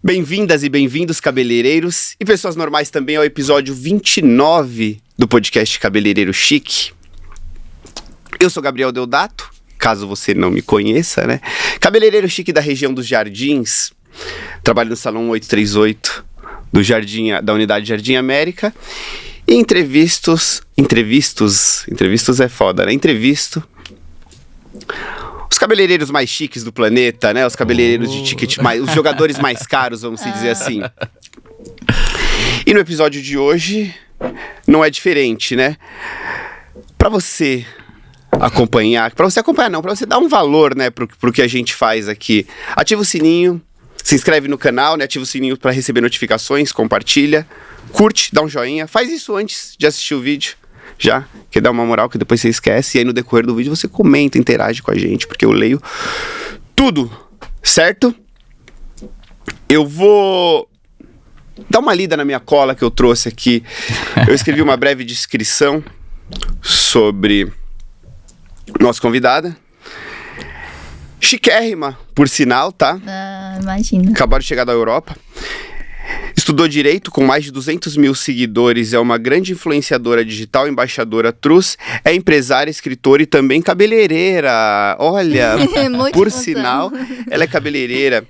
Bem-vindas e bem-vindos, cabeleireiros e pessoas normais também ao episódio 29 do podcast Cabeleireiro Chique. Eu sou Gabriel Deodato, caso você não me conheça, né? Cabeleireiro chique da região dos Jardins. Trabalho no Salão 838 da Unidade Jardim América. E entrevistos é foda, né? Entrevisto os cabeleireiros mais chiques do planeta, né? Os cabeleireiros de ticket mais... Os jogadores mais caros, vamos dizer assim. E no episódio de hoje, não é diferente, né? Pra você acompanhar não, pra você dar um valor, né, pro que a gente faz aqui. Ativa o sininho, se inscreve no canal, né? Ativa o sininho pra receber notificações, compartilha, curte, dá um joinha. Faz isso antes de assistir o vídeo. Já, quer dar uma moral que depois você esquece. E aí no decorrer do vídeo você comenta, interage com a gente, porque eu leio tudo, certo? Eu vou dar uma lida na minha cola que eu trouxe aqui. Eu escrevi uma breve descrição sobre nossa convidada. Chiquérrima, por sinal, tá? Imagina. Acabaram de chegar da Europa. Estudou Direito, com mais de 200 mil seguidores, é uma grande influenciadora digital, embaixadora Trus, é empresária, escritora e também cabeleireira. Olha, por sinal, ela é cabeleireira.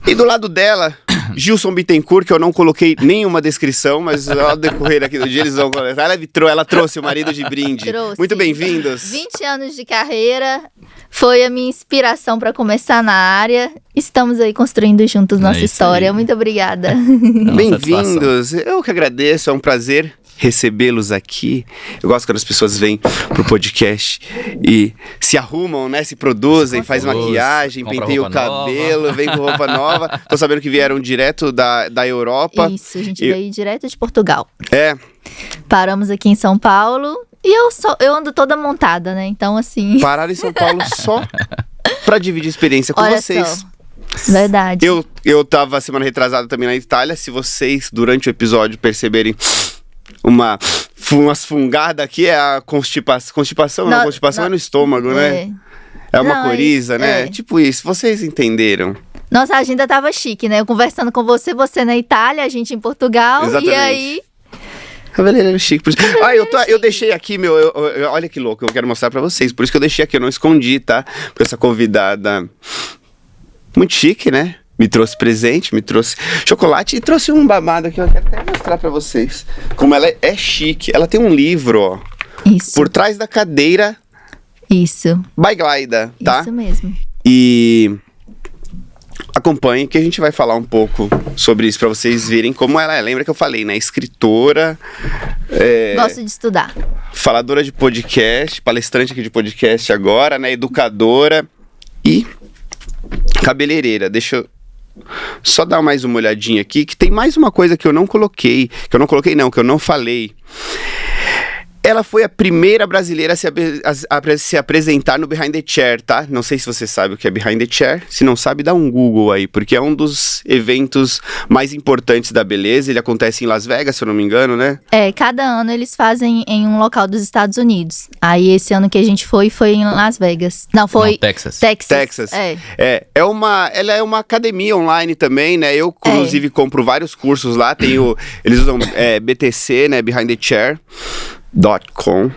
E do lado dela, Gilson Bittencourt, que eu não coloquei nenhuma descrição, mas ao decorrer aqui do dia eles vão colocar. Ela trouxe o marido de brinde. Muito bem-vindos. 20 anos de carreira, foi a minha inspiração para começar na área. Estamos aí construindo juntos nossa história. Aí. Muito obrigada. Bem-vindos. Eu que agradeço, é um prazer recebê-los aqui. Eu gosto quando as pessoas vêm pro podcast e se arrumam, né? Se produzem, faz maquiagem, penteia o cabelo, vem com roupa nova. Tô sabendo que vieram direto da Europa. Isso, a gente veio direto de Portugal. É. Paramos aqui em São Paulo e eu ando toda montada, né? Então, assim... Pararam em São Paulo só pra dividir experiência com vocês. Só. Verdade. Eu tava semana retrasada também na Itália. Se vocês, durante o episódio, perceberem umas fungadas aqui, é a constipação. Não, constipação é no estômago, né? É uma coriza, né? Tipo isso, vocês entenderam. Nossa agenda tava chique, né? Eu conversando com você na Itália, a gente em Portugal. Exatamente. E aí... Cabeleireiro chique. Eu deixei aqui, olha que louco, eu quero mostrar pra vocês. Por isso que eu deixei aqui, eu não escondi, tá? Porque essa convidada muito chique, né? Me trouxe presente, me trouxe chocolate e trouxe um babado aqui. Eu quero até mostrar pra vocês como ela é chique. Ela tem um livro, ó. Isso. Por trás da cadeira. Isso. By Glyda, tá? Isso mesmo. E acompanhe que a gente vai falar um pouco sobre isso pra vocês verem como ela é. Lembra que eu falei, né? Escritora. Gosto de estudar. Faladora de podcast, palestrante aqui de podcast agora, né? Educadora e cabeleireira. Deixa eu só dar mais uma olhadinha aqui, que tem mais uma coisa que eu não falei. Ela foi a primeira brasileira a se apresentar no Behind the Chair, tá? Não sei se você sabe o que é Behind the Chair. Se não sabe, dá um Google aí, porque é um dos eventos mais importantes da beleza. Ele acontece em Las Vegas, se eu não me engano, né? Cada ano eles fazem em um local dos Estados Unidos. Aí esse ano que a gente foi em Las Vegas. Não, Texas. Texas. Ela é uma academia online também, né? Eu, inclusive, compro vários cursos lá. Eles usam BTC, né? Behind the Chair.com.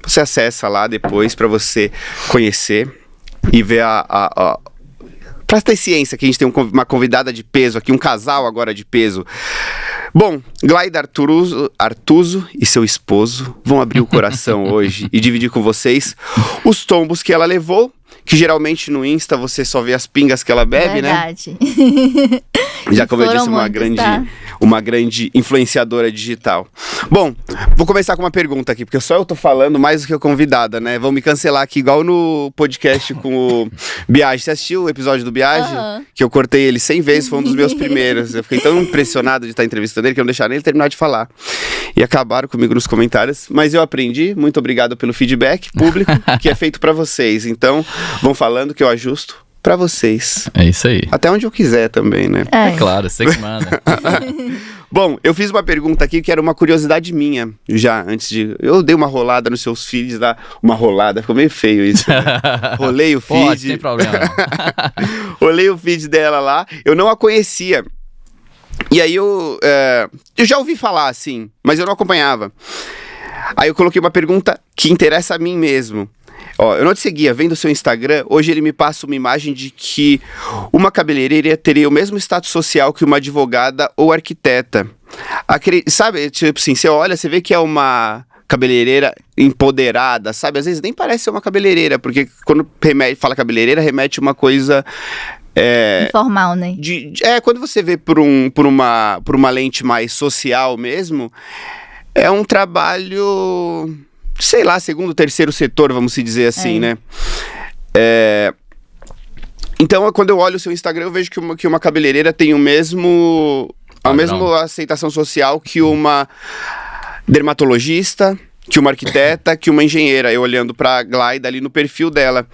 Você acessa lá depois para você conhecer e ver pra ter ciência que a gente tem uma convidada de peso aqui, um casal agora de peso. Bom, Glyda Artuso e seu esposo vão abrir o coração hoje e dividir com vocês os tombos que ela levou, que geralmente no Insta você só vê as pingas que ela bebe, Verdade. Né? Já como eu disse, uma grande influenciadora digital. Bom, vou começar com uma pergunta aqui, porque só eu tô falando mais do que a convidada, né? Vão me cancelar aqui, igual no podcast com o Biagi. Você assistiu o episódio do Biagi? Que eu cortei ele 100 vezes, foi um dos meus primeiros. Eu fiquei tão impressionado de estar entrevistando ele que eu não deixaram ele terminar de falar. E acabaram comigo nos comentários, mas eu aprendi. Muito obrigado pelo feedback público, que é feito pra vocês. Então, vão falando que eu ajusto pra vocês. É isso aí. Até onde eu quiser também, né? É claro, você que manda. Bom, eu fiz uma pergunta aqui que era uma curiosidade minha, já, antes de... Eu dei uma rolada nos seus feeds lá, uma rolada, ficou meio feio isso, né? Rolei o feed. Pode, tem problema não. Rolei o feed dela lá, eu não a conhecia. E aí eu já ouvi falar, assim, mas eu não acompanhava. Aí eu coloquei uma pergunta que interessa a mim mesmo. Ó, eu não te seguia, vendo o seu Instagram, hoje ele me passa uma imagem de que uma cabeleireira teria o mesmo status social que uma advogada ou arquiteta. Sabe, tipo assim, você olha, você vê que é uma cabeleireira empoderada, sabe? Às vezes nem parece ser uma cabeleireira, porque quando fala cabeleireira, remete uma coisa... informal, né? Quando você vê por uma lente mais social mesmo, é um trabalho... sei lá, segundo, terceiro setor, vamos se dizer assim, né? Então, quando eu olho o seu Instagram, eu vejo que uma cabeleireira tem a mesma aceitação social que uma dermatologista, que uma arquiteta, que uma engenheira, eu olhando pra Glayda ali no perfil dela.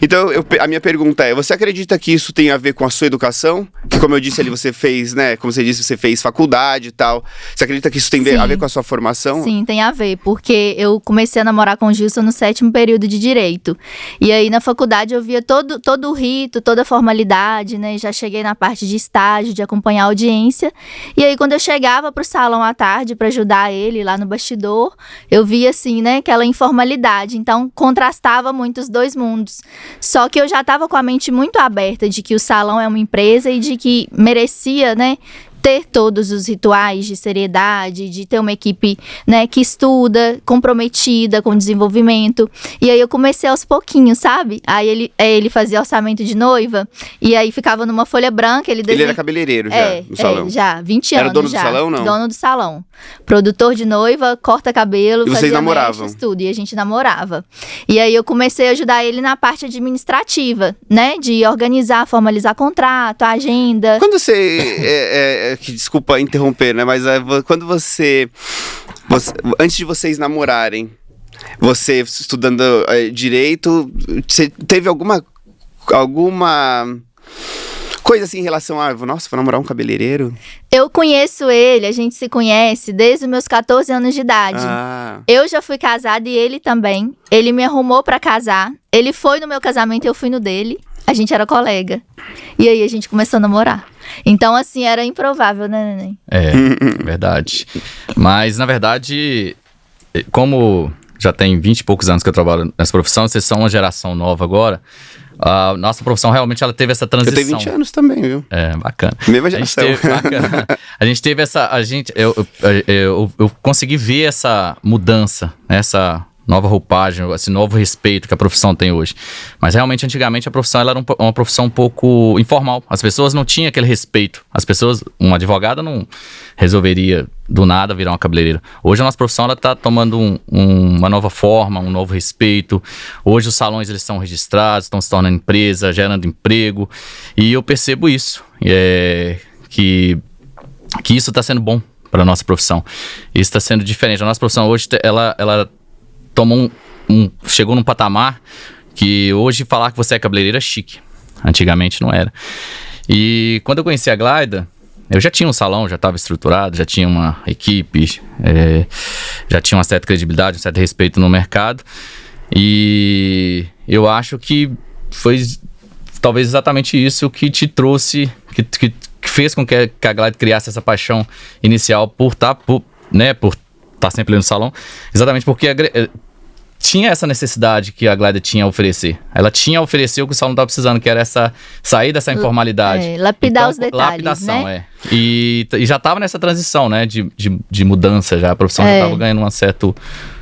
Então, a minha pergunta é, você acredita que isso tem a ver com a sua educação? Que, como eu disse ali, você fez, né, como você disse, você fez faculdade e tal. Você acredita que isso tem a ver com a sua formação? Sim, tem a ver, porque eu comecei a namorar com o Gilson no 7º período de Direito. E aí, na faculdade, eu via todo o rito, toda a formalidade, né, já cheguei na parte de estágio, de acompanhar a audiência. E aí, quando eu chegava pro salão à tarde pra ajudar ele lá no bastidor, eu via assim, né, aquela informalidade, então contrastava muito os dois mundos. Só que eu já estava com a mente muito aberta de que o salão é uma empresa e de que merecia, né, ter todos os rituais de seriedade, de ter uma equipe, né, que estuda, comprometida com o desenvolvimento. E aí eu comecei aos pouquinhos, sabe? Aí ele fazia orçamento de noiva, e aí ficava numa folha branca, ele era cabeleireiro já, no salão? Já, 20 anos. Era dono já. do salão, não? Dono do salão. Produtor de noiva, corta cabelo, e vocês namoravam? Mechas, tudo, e a gente namorava. E aí eu comecei a ajudar ele na parte administrativa, né, de organizar, formalizar contrato, agenda. Quando você... desculpa interromper, né? Mas quando você... Antes de vocês namorarem, você estudando direito, você teve alguma coisa assim em relação a... Nossa, vou namorar um cabeleireiro? Eu conheço ele, a gente se conhece desde os meus 14 anos de idade. Eu já fui casada e ele também. Ele me arrumou pra casar. Ele foi no meu casamento e eu fui no dele. A gente era colega. E aí a gente começou a namorar. Então, assim, era improvável, né, Neném? Verdade. Mas, na verdade, como já tem 20 e poucos anos que eu trabalho nessa profissão, vocês são uma geração nova agora, a nossa profissão realmente ela teve essa transição. Eu tenho 20 anos também, viu? Bacana. Mesma geração. A gente teve essa... Eu consegui ver essa mudança, essa... nova roupagem, esse novo respeito que a profissão tem hoje. Mas realmente, antigamente, a profissão ela era uma profissão um pouco informal. As pessoas não tinham aquele respeito. Uma advogada não resolveria do nada virar uma cabeleireira. Hoje a nossa profissão ela está tomando uma nova forma, um novo respeito. Hoje os salões eles são registrados, estão se tornando empresa, gerando emprego. E eu percebo isso. Que isso está sendo bom para a nossa profissão. Isso está sendo diferente. A nossa profissão hoje, ela chegou num patamar que hoje falar que você é cabeleireira é chique. Antigamente não era. E quando eu conheci a Glayda, eu já tinha um salão, já estava estruturado, já tinha uma equipe, já tinha uma certa credibilidade, um certo respeito no mercado. E eu acho que foi talvez exatamente isso que te trouxe, que fez com que a Glayda criasse essa paixão inicial por estar sempre ali no salão, exatamente porque tinha essa necessidade que a Glayda tinha a oferecer. Ela tinha a oferecer o que o salão estava precisando, que era sair dessa informalidade. Lapidar os detalhes, lapidação, né? E já estava nessa transição, né, de mudança já. A profissão já estava ganhando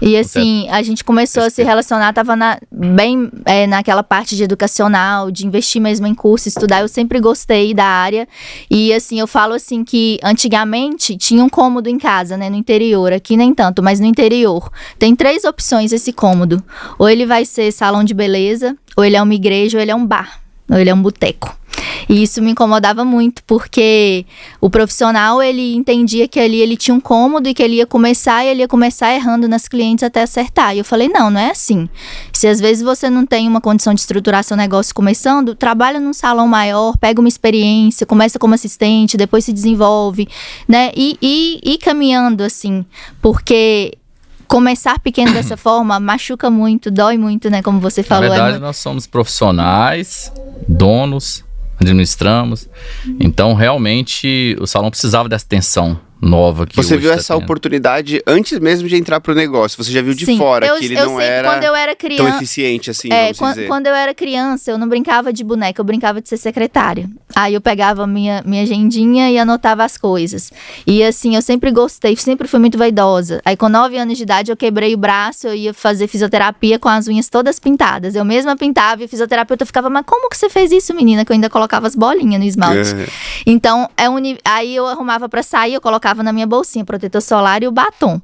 E assim, a gente começou a se relacionar, tava bem naquela parte de educacional, de investir mesmo em curso, estudar. Eu sempre gostei da área. E assim, eu falo assim que antigamente tinha um cômodo em casa, né, no interior. Aqui nem tanto, mas no interior. Tem 3 opções esse cômodo. Ou ele vai ser salão de beleza, ou ele é uma igreja, ou ele é um bar. Ele é um boteco. E isso me incomodava muito, porque o profissional, ele entendia que ali ele tinha um cômodo e que ele ia começar errando nas clientes até acertar. E eu falei, não é assim. Se às vezes você não tem uma condição de estruturar seu negócio começando, trabalha num salão maior, pega uma experiência, começa como assistente, depois se desenvolve, né? E caminhando assim, porque começar pequeno dessa forma machuca muito, dói muito, né? Como você falou. Na verdade, nós somos profissionais, donos, administramos. Então, realmente, o salão precisava dessa atenção nova que você hoje viu tá essa tendo. oportunidade antes mesmo de entrar pro negócio? Você já viu de Sim, fora que ele não sempre, era quando eu era tão criança, eficiente assim, vamos dizer. Quando eu era criança, eu não brincava de boneca, eu brincava de ser secretária. Aí eu pegava minha agendinha e anotava as coisas. E assim, eu sempre gostei, sempre fui muito vaidosa. Aí com 9 anos de idade eu quebrei o braço, eu ia fazer fisioterapia com as unhas todas pintadas. Eu mesma pintava e o fisioterapeuta ficava, mas como que você fez isso, menina? Que eu ainda colocava as bolinhas no esmalte. Então, aí eu arrumava pra sair, eu colocava na minha bolsinha protetor solar e o batom.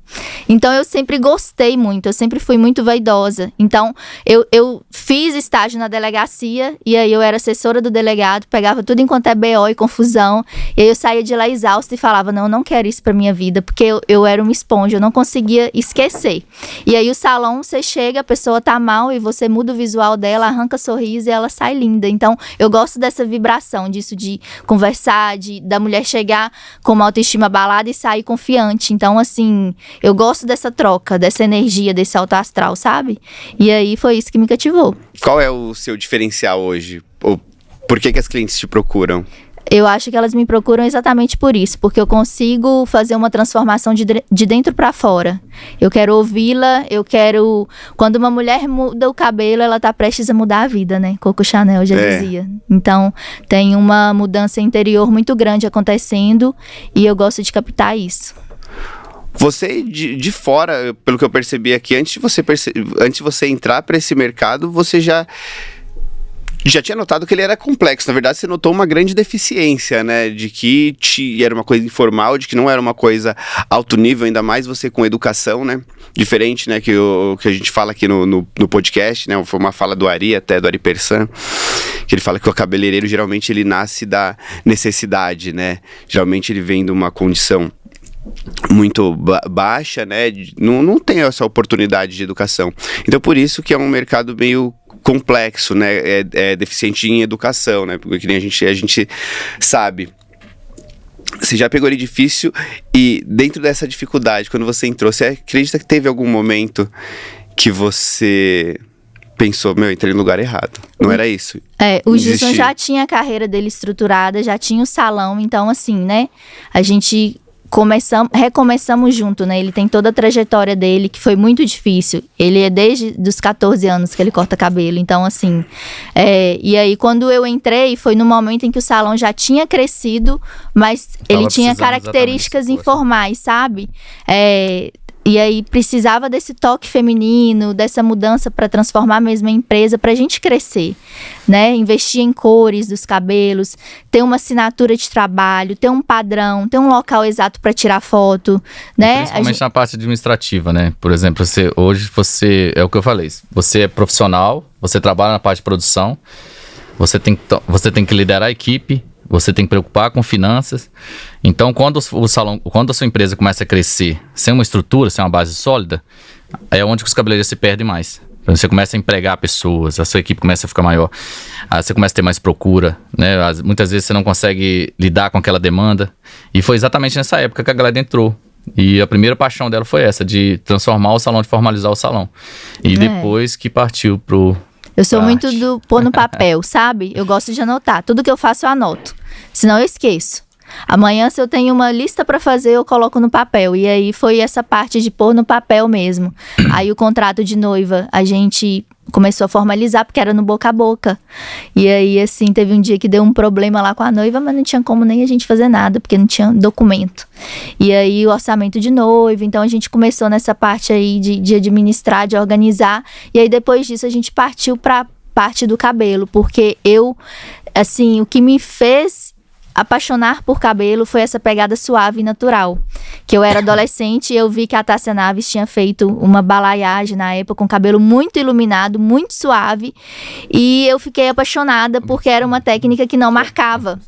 Então, eu sempre gostei muito, eu sempre fui muito vaidosa. Então, eu fiz estágio na delegacia e aí eu era assessora do delegado, pegava tudo enquanto é BO e confusão. E aí eu saía de lá exausta e falava, não, eu não quero isso pra minha vida, porque eu era uma esponja, eu não conseguia esquecer. E aí o salão, você chega, a pessoa tá mal e você muda o visual dela, arranca sorriso e ela sai linda. Então, eu gosto dessa vibração, disso de conversar, da mulher chegar com uma autoestima abalada e sair confiante. Então, assim, eu gosto dessa troca, dessa energia, desse alto astral, sabe? E aí foi isso que me cativou. Qual é o seu diferencial hoje? Ou por que as clientes te procuram? Eu acho que elas me procuram exatamente por isso, porque eu consigo fazer uma transformação de dentro pra fora. Eu quero ouvi-la, quando uma mulher muda o cabelo, ela tá prestes a mudar a vida, né? Coco Chanel já dizia. Então, tem uma mudança interior muito grande acontecendo e eu gosto de captar isso. Você, de fora, pelo que eu percebi aqui, antes de você entrar para esse mercado, você já tinha notado que ele era complexo. Na verdade, você notou uma grande deficiência, né? De que era uma coisa informal, de que não era uma coisa alto nível, ainda mais você com educação, né? Diferente, né? Que a gente fala aqui no podcast, né? Foi uma fala do Ari, até do Ari Persan, que ele fala que o cabeleireiro, geralmente, ele nasce da necessidade, né? Geralmente, ele vem de uma condição muito baixa, né? Não tem essa oportunidade de educação. Então, por isso que é um mercado meio complexo, né? É deficiente em educação, né? Porque que nem a gente sabe. Você já pegou ele difícil e dentro dessa dificuldade, quando você entrou, você acredita que teve algum momento que você pensou, entrei no lugar errado? Não era isso? O Gilson já tinha a carreira dele estruturada, já tinha o salão, então assim, né? A gente recomeçamos junto, né? Ele tem toda a trajetória dele, que foi muito difícil. Ele é desde os 14 anos que ele corta cabelo. Então, assim... e aí, quando eu entrei, foi no momento em que o salão já tinha crescido, mas ele tinha características informais, sabe? E aí precisava desse toque feminino, dessa mudança para transformar mesmo a empresa, pra gente crescer, né? Investir em cores dos cabelos, ter uma assinatura de trabalho, ter um padrão, ter um local exato para tirar foto, né? Principalmente na parte administrativa, né? Por exemplo, hoje você, é o que eu falei, você é profissional, você trabalha na parte de produção, você tem que liderar a equipe, você tem que preocupar com finanças. Então, quando a sua empresa começa a crescer sem uma estrutura, sem uma base sólida, é onde que os cabeleireiros se perdem mais. Você começa a empregar pessoas, a sua equipe começa a ficar maior, você começa a ter mais procura, né? Muitas vezes você não consegue lidar com aquela demanda. E foi exatamente nessa época que a galera entrou. E a primeira paixão dela foi essa, de transformar o salão, de formalizar o salão. E depois que partiu pro... Eu sou muito do pôr no papel, sabe? Eu gosto de anotar. Tudo que eu faço, eu anoto. Senão eu esqueço. Amanhã, se eu tenho uma lista pra fazer, eu coloco no papel. E aí foi essa parte de pôr no papel mesmo. Aí o contrato de noiva, a gente começou a formalizar, porque era no boca a boca. E aí, assim, teve um dia que deu um problema lá com a noiva, mas não tinha como nem a gente fazer nada, porque não tinha documento. E aí o orçamento de noiva, então a gente começou nessa parte aí de administrar, de organizar. E aí depois disso a gente partiu pra parte do cabelo, porque o que me fez apaixonar por cabelo foi essa pegada suave e natural. que eu era adolescente e eu vi que a Tássia Naves tinha feito uma balaiagem na época com cabelo muito iluminado, muito suave, e eu fiquei apaixonada porque era uma técnica que não marcava.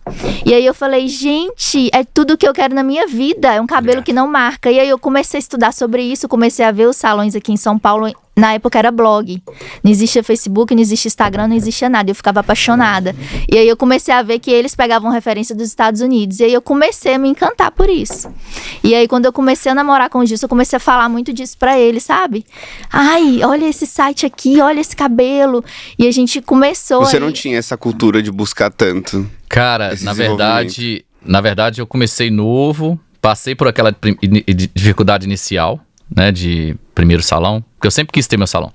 E aí eu falei, gente, é tudo que eu quero na minha vida, é um cabelo que não marca. E aí eu comecei a estudar sobre isso, comecei a ver os salões aqui em São Paulo. Na época era blog, não existia Facebook, não existia Instagram, não existia nada, eu ficava apaixonada. E aí eu comecei a ver que eles pegavam referência dos Estados Unidos, e aí eu comecei a me encantar por isso. E aí quando eu comecei a namorar com o Gilson, eu comecei a falar muito disso pra ele, sabe? Ai, olha esse site aqui, olha esse cabelo. E a gente começou... Você não tinha essa cultura de buscar tanto? Cara, na verdade eu comecei novo, passei por aquela dificuldade inicial, né, de primeiro salão, porque eu sempre quis ter meu salão.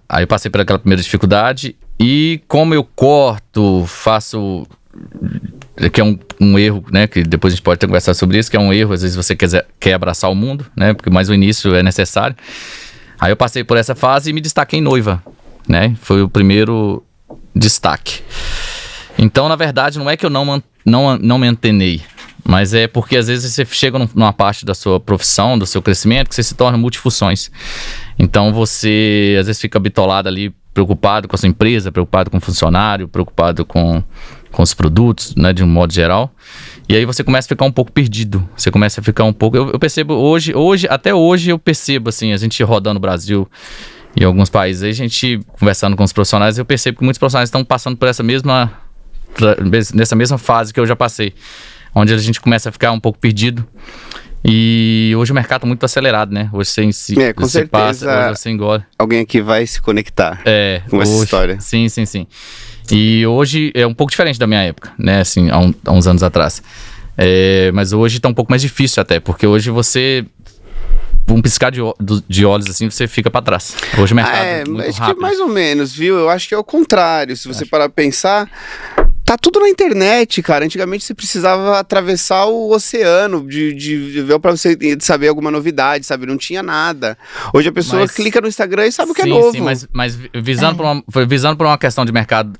Aí eu passei por aquela primeira dificuldade e como eu corto, faço, que é um erro, né, que depois a gente pode até conversar sobre isso, que é um erro, às vezes você quer abraçar o mundo, né, porque mais o início é necessário. Aí eu passei por essa fase e me destaquei em noiva, né, foi o primeiro destaque. Então, na verdade, não é que eu não me antenei, mas é porque às vezes você chega numa parte da sua profissão, do seu crescimento, que você se torna multifunções. Então você às vezes fica bitolado ali, preocupado com a sua empresa, preocupado com o funcionário, preocupado com os produtos, né, de um modo geral. E aí você começa a ficar um pouco perdido. Você começa a ficar um pouco... Eu percebo até hoje eu percebo, assim, a gente rodando o Brasil e alguns países, aí a gente conversando com os profissionais, eu percebo que muitos profissionais estão passando por nessa mesma fase que eu já passei, onde a gente começa a ficar um pouco perdido. E hoje o mercado está muito acelerado, né? Hoje você com certeza passa, hoje você engole. Alguém aqui vai se conectar com essa história. Sim. E hoje é um pouco diferente da minha época, né? Assim, há uns anos atrás. Mas hoje está um pouco mais difícil até, porque hoje você... Um piscar de olhos assim, você fica pra trás. Hoje o mercado é muito acho rápido. que mais ou menos, viu? Eu acho que é o contrário. Se você parar pra pensar, tá tudo na internet, cara. Antigamente você precisava atravessar o oceano de ver pra você saber alguma novidade, sabe? Não tinha nada. Hoje a pessoa clica no Instagram e sabe o que é novo. Sim, mas visando por uma questão de mercado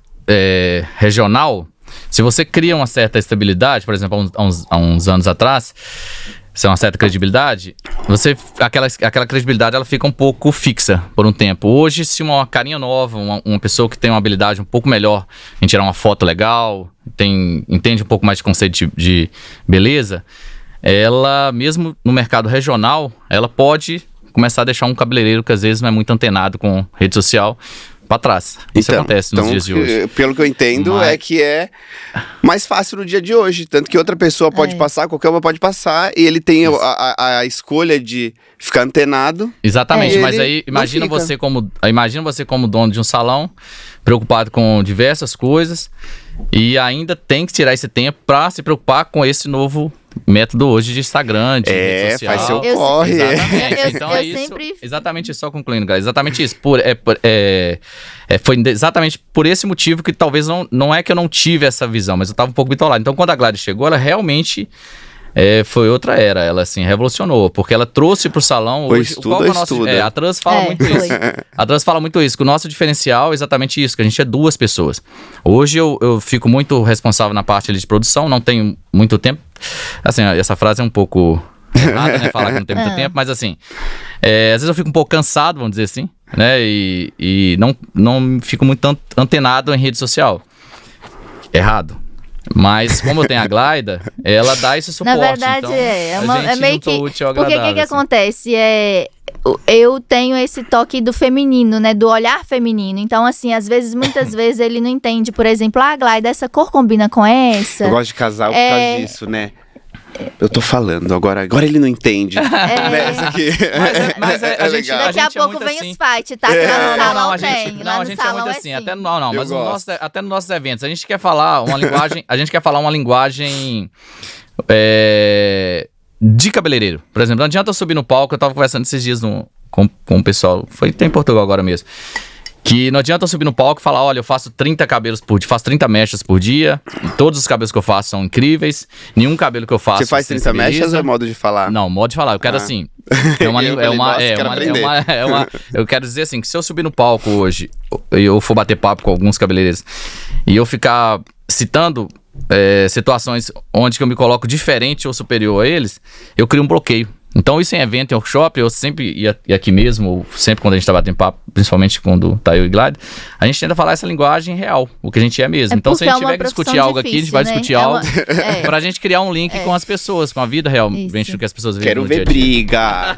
regional, se você cria uma certa estabilidade, por exemplo, há uns anos atrás, uma certa credibilidade, aquela credibilidade ela fica um pouco fixa por um tempo. Hoje, se uma carinha nova, uma pessoa que tem uma habilidade um pouco melhor em tirar uma foto legal, entende um pouco mais de conceito de beleza, ela, mesmo no mercado regional, ela pode começar a deixar um cabeleireiro que às vezes não é muito antenado com rede social pra trás. Isso acontece nos dias de hoje. Pelo que eu entendo, é que é mais fácil no dia de hoje. Tanto que outra pessoa pode passar, qualquer uma pode passar, e ele tem a escolha de ficar antenado. Exatamente, mas aí imagina você como dono de um salão, preocupado com diversas coisas, e ainda tem que tirar esse tempo pra se preocupar com esse novo método hoje de Instagram, de rede social. Faz seu corre. Exatamente. Então exatamente isso, só concluindo, galera. Exatamente isso. Foi exatamente por esse motivo que talvez não é que eu não tive essa visão, mas eu tava um pouco bitolado. Então quando a Gladys chegou, ela realmente foi outra era. Ela assim revolucionou, porque ela trouxe pro salão hoje. A Trans fala muito isso. A Trans fala muito isso, que o nosso diferencial é exatamente isso, que a gente é 2 pessoas. Hoje eu fico muito responsável na parte ali de produção, não tenho muito tempo. Assim, essa frase é um pouco errada, né? Falar que não tem muito tempo, mas assim, às vezes eu fico um pouco cansado, vamos dizer assim, né? E não fico muito antenado em rede social. Errado. Mas como eu tenho a Glaida, ela dá esse suporte. Na verdade, então, é meio que... Porque o que acontece? Eu tenho esse toque do feminino, né? Do olhar feminino. Então, assim, muitas vezes ele não entende. Por exemplo, Glaida, essa cor combina com essa. Eu gosto de casal por causa disso, né? Eu tô falando, agora ele não entende. Essa aqui. Mas a gente daqui a pouco vem os fight, tá? Lá no salão tem. Lá no salão é muito assim. Até nos nossos eventos. A gente quer falar uma linguagem. De cabeleireiro. Por exemplo, não adianta eu subir no palco. Eu tava conversando esses dias com o pessoal. Tem em Portugal agora mesmo. Que não adianta eu subir no palco e falar, olha, eu faço 30 cabelos por dia, faço 30 mechas por dia, e todos os cabelos que eu faço são incríveis, nenhum cabelo que eu faço... Você faz 30 mechas ou é modo de falar? Não, modo de falar, eu quero assim... Eu quero dizer assim, que se eu subir no palco hoje, e eu for bater papo com alguns cabeleireiros, e eu ficar citando situações onde que eu me coloco diferente ou superior a eles, eu crio um bloqueio. Então, isso em evento, em workshop, eu sempre ia aqui mesmo, ou sempre quando a gente tá batendo papo, principalmente quando tá eu e Glad, a gente tenta falar essa linguagem real, o que a gente é mesmo. Então, se a gente tiver que discutir algo aqui, a gente vai discutir algo pra gente criar um link com as pessoas, com a vida real, do que as pessoas vivem. Quero ver briga.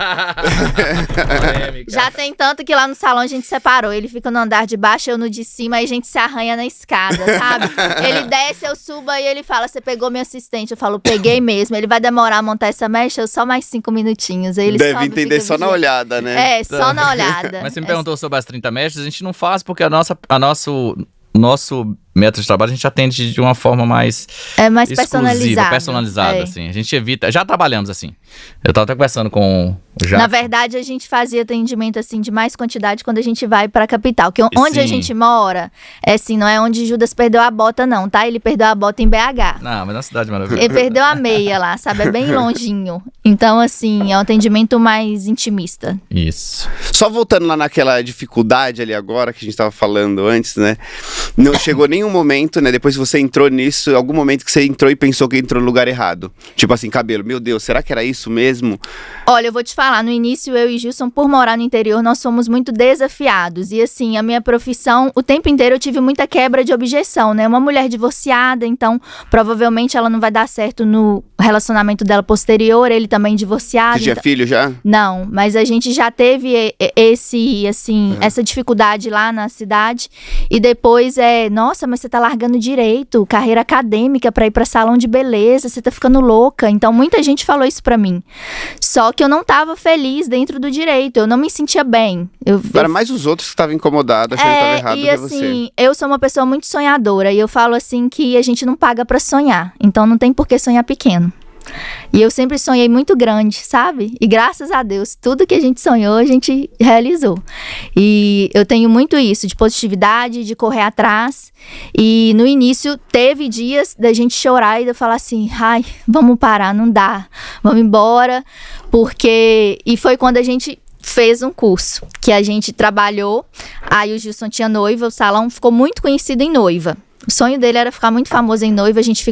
Já tem tanto que lá no salão a gente separou. Ele fica no andar de baixo, eu no de cima, aí a gente se arranha na escada, sabe? Ele desce, eu subo, aí ele fala, você pegou meu assistente? Eu falo, peguei mesmo. Ele vai demorar a montar essa mecha, eu só mais 5 minutinhos. Aí ele deve entender só na olhada, né? Só na olhada. Mas você me perguntou sobre as 30 mechas, a gente não faz porque nosso método de trabalho a gente atende de uma forma mais mais exclusiva, personalizada, assim. A gente evita, já trabalhamos assim. Eu tava até conversando com o Jaco. Na verdade, a gente fazia atendimento assim de mais quantidade quando a gente vai pra capital, que onde a gente mora, não é onde Judas perdeu a bota não, tá? Ele perdeu a bota em BH. Não, mas na cidade maravilhosa. Ele perdeu a meia lá, sabe? É bem longinho. Então, assim, é um atendimento mais intimista. Isso. Só voltando lá naquela dificuldade ali agora, que a gente tava falando antes, né? Não chegou nenhum momento, né? Depois que você entrou nisso, algum momento que você entrou e pensou que entrou no lugar errado. Tipo assim, cabelo, meu Deus, será que era isso mesmo? Olha, eu vou te falar, no início eu e Gilson, por morar no interior, nós somos muito desafiados. E assim, a minha profissão, o tempo inteiro eu tive muita quebra de objeção, né? Uma mulher divorciada, então provavelmente ela não vai dar certo no relacionamento dela posterior, ele também divorciado. Você tinha filho já? Não, mas a gente já teve essa dificuldade lá na cidade. E depois nossa, mas você tá largando direito, carreira acadêmica pra ir pra salão de beleza, você tá ficando louca. Então muita gente falou isso pra mim. Só que eu não tava feliz dentro do direito, eu não me sentia bem. Era mais os outros que estavam incomodados, achando que tava errado do que assim, você. Eu sou uma pessoa muito sonhadora e eu falo assim que a gente não paga pra sonhar. Então não tem por que sonhar pequeno. E eu sempre sonhei muito grande, sabe? E graças a Deus, tudo que a gente sonhou, a gente realizou. E eu tenho muito isso, de positividade, de correr atrás. E no início, teve dias da gente chorar e de eu falar assim, ai, vamos parar, não dá, vamos embora. E foi quando a gente fez um curso, que a gente trabalhou. Aí o Gilson tinha noiva, o salão ficou muito conhecido em noiva. O sonho dele era ficar muito famoso em noiva, a gente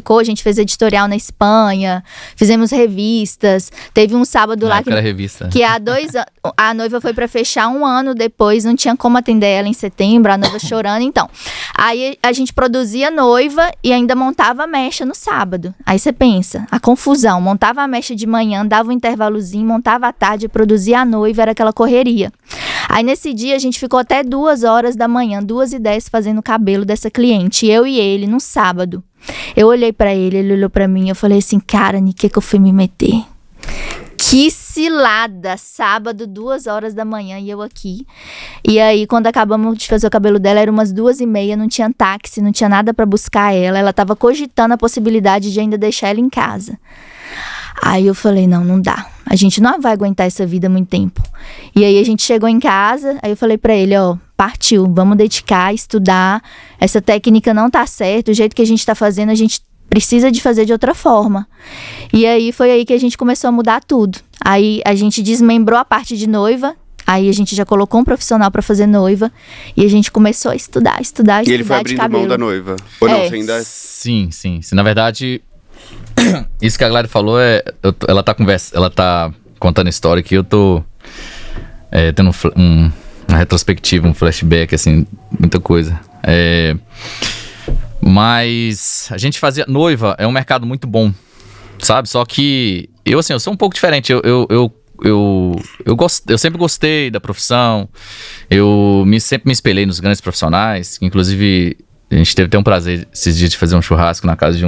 fez editorial na Espanha, fizemos revistas, teve um sábado lá que há 2 anos, a noiva foi pra fechar 1 ano depois, não tinha como atender ela em setembro, a noiva chorando, então. Aí a gente produzia noiva e ainda montava a mecha no sábado. Aí você pensa, a confusão, montava a mecha de manhã, dava um intervalozinho, montava à tarde, produzia a noiva, era aquela correria. Aí nesse dia a gente ficou até 2 horas da manhã, 2h10 fazendo o cabelo dessa cliente, eu e ele, no sábado. Eu olhei pra ele, ele olhou pra mim, eu falei assim, cara, em que eu fui me meter? Que cilada! Sábado, 2 horas da manhã e eu aqui. E aí, quando acabamos de fazer o cabelo dela, era umas 2h30, não tinha táxi, não tinha nada pra buscar ela. Ela tava cogitando a possibilidade de ainda deixar ela em casa. Aí eu falei, não dá. A gente não vai aguentar essa vida muito tempo. E aí a gente chegou em casa, aí eu falei pra ele, partiu, vamos dedicar, estudar. Essa técnica não tá certa, o jeito que a gente tá fazendo, a gente precisa de fazer de outra forma. E aí foi aí que a gente começou a mudar tudo. Aí a gente desmembrou a parte de noiva. Aí a gente já colocou um profissional pra fazer noiva. E a gente começou a estudar. E ele foi abrindo mão da noiva? Ou não, você ainda... Sim. Na verdade... Isso que a Glad falou ela tá contando a história que eu tô tendo uma retrospectiva, um flashback, assim, muita coisa. Mas a gente fazia... Noiva é um mercado muito bom, sabe? Só que eu sou um pouco diferente. Eu sempre gostei da profissão. Sempre me espelhei nos grandes profissionais, inclusive... A gente teve até um prazer esses dias de fazer um churrasco na casa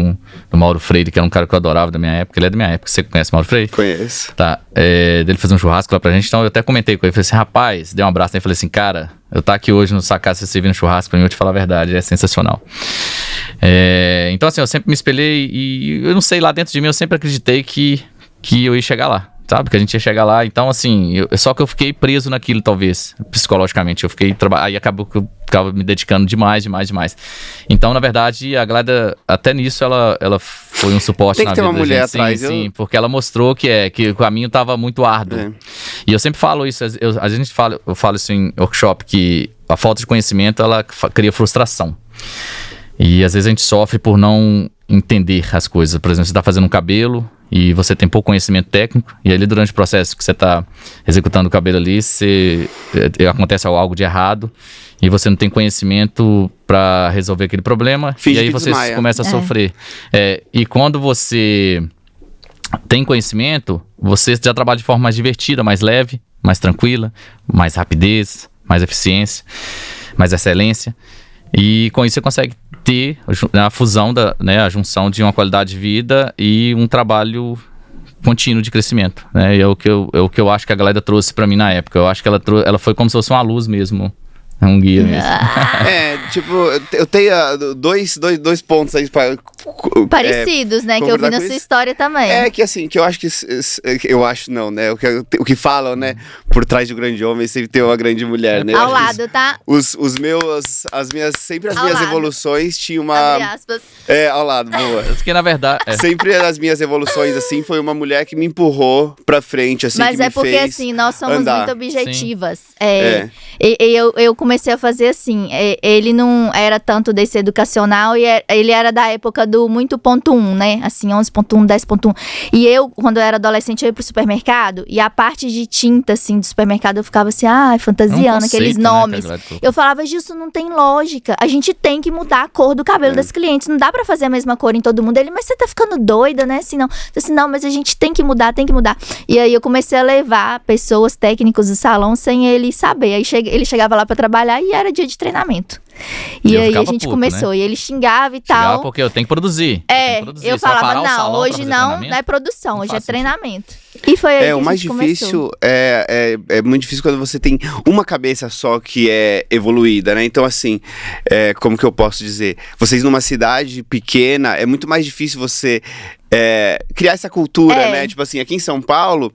do Mauro Freire, que era um cara que eu adorava da minha época. Ele é da minha época. Você conhece o Mauro Freire? Conheço. Tá. Dele fazer um churrasco lá pra gente. Então eu até comentei com ele. Falei assim, rapaz, dei um abraço nele e falei assim, cara, eu tô aqui hoje no sua casa, você servindo churrasco pra mim, eu vou te falar a verdade, é sensacional. Então assim, eu sempre me espelhei e eu não sei, lá dentro de mim eu sempre acreditei que eu ia chegar lá. Sabe, que a gente ia chegar lá, então assim, só que eu fiquei preso naquilo, talvez, psicologicamente, aí acabou que eu ficava me dedicando demais. Então, na verdade, a Glada, até nisso, ela foi um suporte na vida da gente. Tem que ter uma mulher atrás. Sim, porque ela mostrou que o caminho estava muito árduo. E eu sempre falo isso, eu falo isso em workshop, que a falta de conhecimento, ela cria frustração. E às vezes a gente sofre por não entender as coisas. Por exemplo, você está fazendo um cabelo e você tem pouco conhecimento técnico, e ali durante o processo que você está executando o cabelo ali, acontece algo de errado, e você não tem conhecimento para resolver aquele problema, Finge e aí que você desmaia. começa a sofrer. E quando você tem conhecimento, você já trabalha de forma mais divertida, mais leve, mais tranquila, mais rapidez, mais eficiência, mais excelência. E com isso você consegue ter a fusão, a junção de uma qualidade de vida e um trabalho contínuo de crescimento, né? E é o que eu acho que a Gleida trouxe para mim na época. Eu acho que ela foi como se fosse uma luz mesmo. Um guia mesmo. Tipo, eu tenho dois pontos aí parecidos, né? Que eu vi na sua história também. Que assim, que eu acho que... Eu acho não, né? O que falam, né? Por trás de um grande homem sempre tem uma grande mulher, né? Ao lado, tá? Sempre as Ao minhas lado. evoluções tinham uma... Abre aspas. Ao lado, boa. Porque na verdade... Sempre as minhas evoluções, assim, foi uma mulher que me empurrou pra frente, assim, Mas que me porque, fez assim, nós somos andar. muito objetivas. Eu comecei a fazer assim, ele não era tanto desse educacional, e ele era da época do muito ponto 1, né? Assim, 11.1, 10.1. E eu, quando eu era adolescente, eu ia pro supermercado, e a parte de tinta, assim, do supermercado, eu ficava assim, fantasiando aqueles nomes. Eu falava, Gilson, não tem lógica. A gente tem que mudar a cor do cabelo das clientes. Não dá pra fazer a mesma cor em todo mundo. Ele, mas você tá ficando doida, né? Assim, não, mas a gente tem que mudar. E aí eu comecei a levar pessoas técnicos do salão sem ele saber. Aí ele chegava lá pra trabalhar e era dia de treinamento. E aí a gente começou, né? E ele xingava e tal. Porque eu tenho que produzir. Eu falava, não, hoje não é produção, hoje é treinamento. E foi aí que o mais difícil é muito difícil quando você tem uma cabeça só que é evoluída, né? Então, assim, como que eu posso dizer? Vocês numa cidade pequena, é muito mais difícil você criar essa cultura, né? Tipo assim, aqui em São Paulo,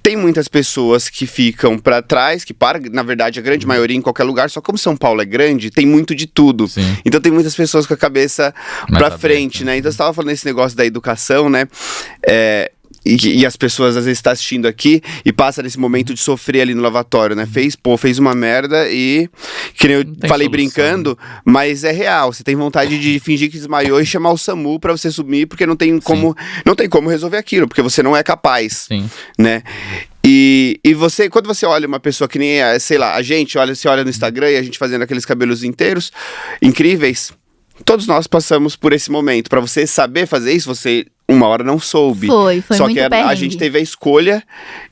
tem muitas pessoas que ficam pra trás, que param, na verdade, a grande maioria em qualquer lugar, só como São Paulo é grande, tem muito de tudo. Sim. Então tem muitas pessoas com a cabeça pra frente, né? Então você tava falando esse negócio da educação, né? E as pessoas às vezes estão assistindo aqui e passa nesse momento de sofrer ali no lavatório, né? Fez uma merda e, que nem eu falei brincando, mas é real. Você tem vontade de fingir que desmaiou e chamar o SAMU pra você sumir, porque não tem como resolver aquilo, porque você não é capaz, né? E você, quando você olha uma pessoa que nem, sei lá, você olha no Instagram e a gente fazendo aqueles cabelos inteiros, incríveis, todos nós passamos por esse momento. Pra você saber fazer isso, você uma hora não soube. Foi Só muito que a gente teve a escolha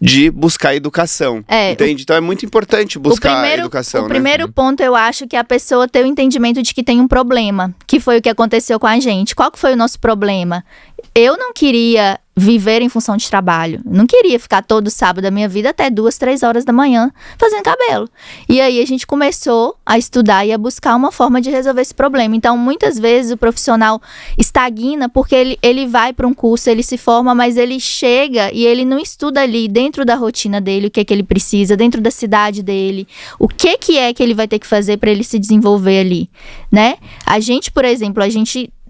de buscar educação. Entende? Então é muito importante buscar educação. O primeiro ponto, eu acho, que a pessoa ter o entendimento de que tem um problema. Que foi o que aconteceu com a gente. Qual que foi o nosso problema? Eu não queria viver em função de trabalho. Não queria ficar todo sábado da minha vida até 2, 3 horas da manhã fazendo cabelo. E aí a gente começou a estudar e a buscar uma forma de resolver esse problema. Então, muitas vezes o profissional estagna porque ele vai para um curso, ele se forma, mas ele chega e ele não estuda ali dentro da rotina dele o que é que ele precisa, dentro da cidade dele, o que é que ele vai ter que fazer para ele se desenvolver ali, né? A gente, por exemplo,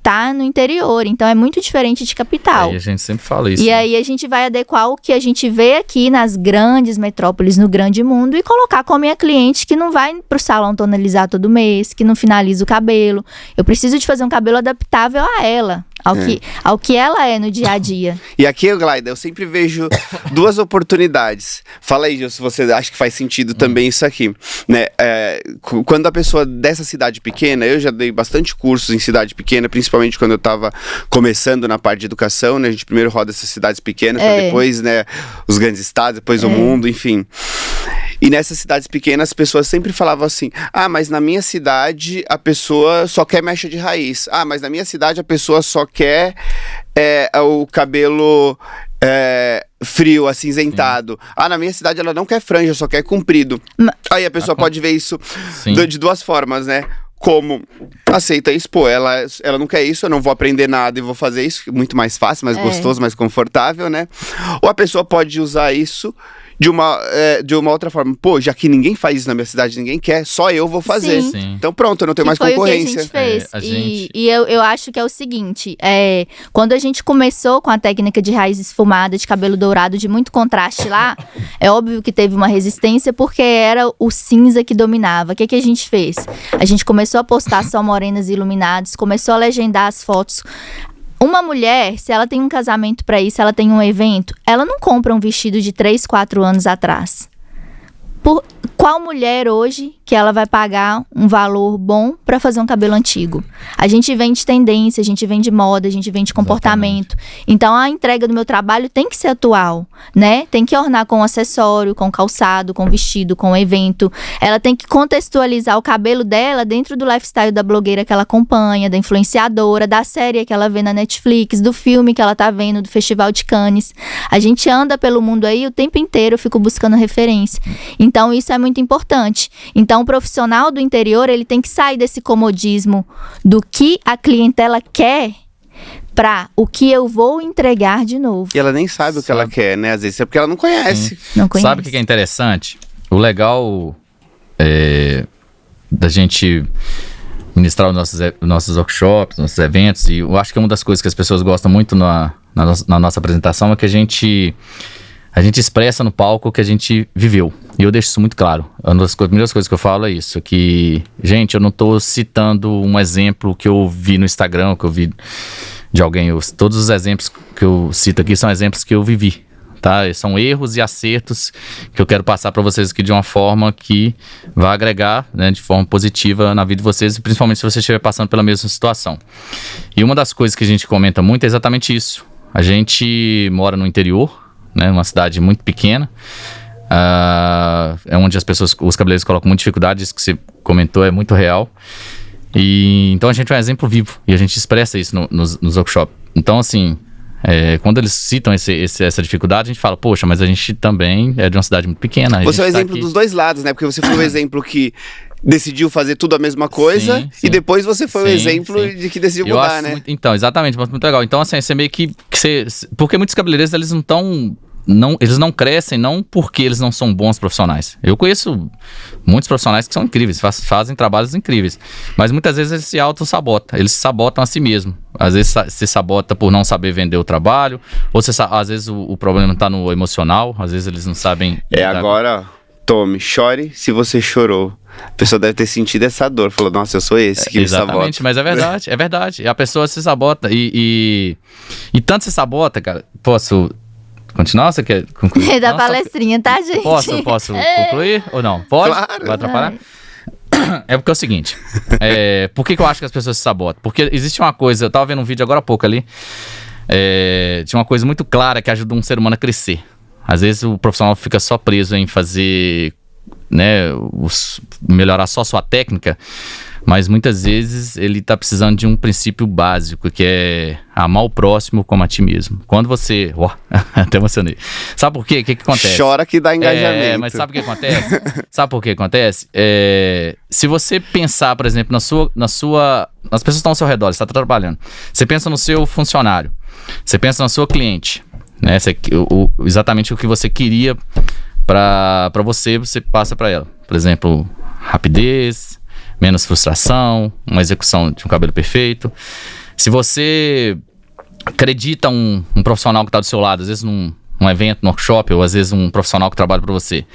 tá no interior, então é muito diferente de capital. E a gente sempre fala isso. E aí a gente vai adequar o que a gente vê aqui nas grandes metrópoles, no grande mundo, e colocar com a minha cliente que não vai pro salão tonalizar todo mês, que não finaliza o cabelo. Eu preciso de fazer um cabelo adaptável a ela, ao que ela é no dia a dia. E aqui, Gleida, eu sempre vejo duas oportunidades. Fala aí, Gil, se você acha que faz sentido também isso aqui, né? Quando a pessoa dessa cidade pequena, eu já dei bastante cursos em cidade pequena, principalmente quando eu tava começando na parte de educação, né? A gente primeiro roda essas cidades pequenas, pra depois, né, os grandes estados, depois o mundo, enfim. E nessas cidades pequenas, as pessoas sempre falavam assim, mas na minha cidade a pessoa só quer mecha de raiz. Mas na minha cidade a pessoa só quer o cabelo frio, acinzentado. Na minha cidade ela não quer franja, só quer comprido. Aí a pessoa pode ver isso de duas formas, né? Como aceita isso, ela não quer isso, eu não vou aprender nada e vou fazer isso, muito mais fácil, mais gostoso, mais confortável, né? Ou a pessoa pode usar isso de uma outra forma. Já que ninguém faz isso na minha cidade, ninguém quer, só eu vou fazer. Sim. Então pronto, eu não tenho mais concorrência. Foi o que a gente fez. E eu acho que é o seguinte, quando a gente começou com a técnica de raiz esfumada, de cabelo dourado, de muito contraste lá, é óbvio que teve uma resistência, porque era o cinza que dominava. O que a gente fez? A gente começou a postar só morenas e iluminados, começou a legendar as fotos Uma mulher, se ela tem um casamento pra ir, se ela tem um evento, ela não compra um vestido de 3, 4 anos atrás. Qual mulher hoje que ela vai pagar um valor bom pra fazer um cabelo antigo? A gente vende tendência, a gente vende moda, a gente vende comportamento. Então a entrega do meu trabalho tem que ser atual, né? Tem que ornar com acessório, com calçado, com vestido, com evento. Ela tem que contextualizar o cabelo dela dentro do lifestyle da blogueira que ela acompanha, da influenciadora, da série que ela vê na Netflix, do filme que ela tá vendo, do Festival de Cannes. A gente anda pelo mundo aí o tempo inteiro, eu fico buscando referência. Então isso é muito importante. Então o profissional do interior, ele tem que sair desse comodismo do que a clientela quer para o que eu vou entregar de novo. E ela nem sabe o que ela quer, né? Às vezes é porque ela não conhece. Não conhece. Sabe o que é interessante? O legal da gente ministrar os nossos workshops, nossos eventos, e eu acho que uma das coisas que as pessoas gostam muito na nossa apresentação é que a gente expressa no palco o que a gente viveu. E eu deixo isso muito claro. Uma das primeiras coisas que eu falo é isso, que, gente, eu não tô citando um exemplo que eu vi no Instagram, que eu vi de alguém. Todos os exemplos que eu cito aqui são exemplos que eu vivi, tá? São erros e acertos que eu quero passar para vocês aqui de uma forma que vai agregar, né, de forma positiva na vida de vocês, principalmente se você estiver passando pela mesma situação. E uma das coisas que a gente comenta muito é exatamente isso. A gente mora no interior, né, uma cidade muito pequena, é onde os cabeleireiros colocam muita dificuldade. Isso que você comentou é muito real, e então a gente é um exemplo vivo e a gente expressa isso nos workshops. Então assim, quando eles citam essa dificuldade, a gente fala, poxa, mas a gente também é de uma cidade muito pequena. Você é o exemplo dos dois lados, né? Porque você foi o exemplo que decidiu fazer tudo a mesma coisa, sim. E depois você foi o exemplo de que decidiu mudar, né? Então, exatamente, muito legal. Então, assim, você meio que porque muitos cabeleireiros, eles eles não crescem, não porque eles não são bons profissionais. Eu conheço muitos profissionais que são incríveis, fazem trabalhos incríveis, mas muitas vezes eles se auto-sabotam, eles se sabotam a si mesmo. Às vezes se sabota por não saber vender o trabalho, ou às vezes o problema está no emocional, às vezes eles não sabem... Agora, tome, chore se você chorou. A pessoa deve ter sentido essa dor, falou, nossa, eu sou esse que me sabota. Exatamente, mas é verdade. A pessoa se sabota e tanto se sabota, cara. Posso continuar? Você quer concluir? Da palestrinha, tá, gente? Posso concluir ou não? Pode? Claro. Vai atrapalhar? É porque é o seguinte, por que eu acho que as pessoas se sabotam? Porque existe uma coisa, eu tava vendo um vídeo agora há pouco ali, tinha uma coisa muito clara que ajuda um ser humano a crescer. Às vezes o profissional fica só preso em fazer, né, melhorar só sua técnica, mas muitas vezes ele tá precisando de um princípio básico, que é amar o próximo como a ti mesmo. Quando você... até emocionei. Sabe por quê? O que acontece? Chora que dá engajamento. Mas sabe o que acontece? Sabe por que acontece? Se você pensar, por exemplo, nas pessoas que estão ao seu redor, você está trabalhando. Você pensa no seu funcionário. Você pensa na sua cliente. Né? Exatamente o que você queria para você passa para ela. Por exemplo, rapidez, menos frustração, uma execução de um cabelo perfeito. Se você acredita um profissional que está do seu lado, às vezes num evento, num workshop, ou às vezes um profissional que trabalha para você,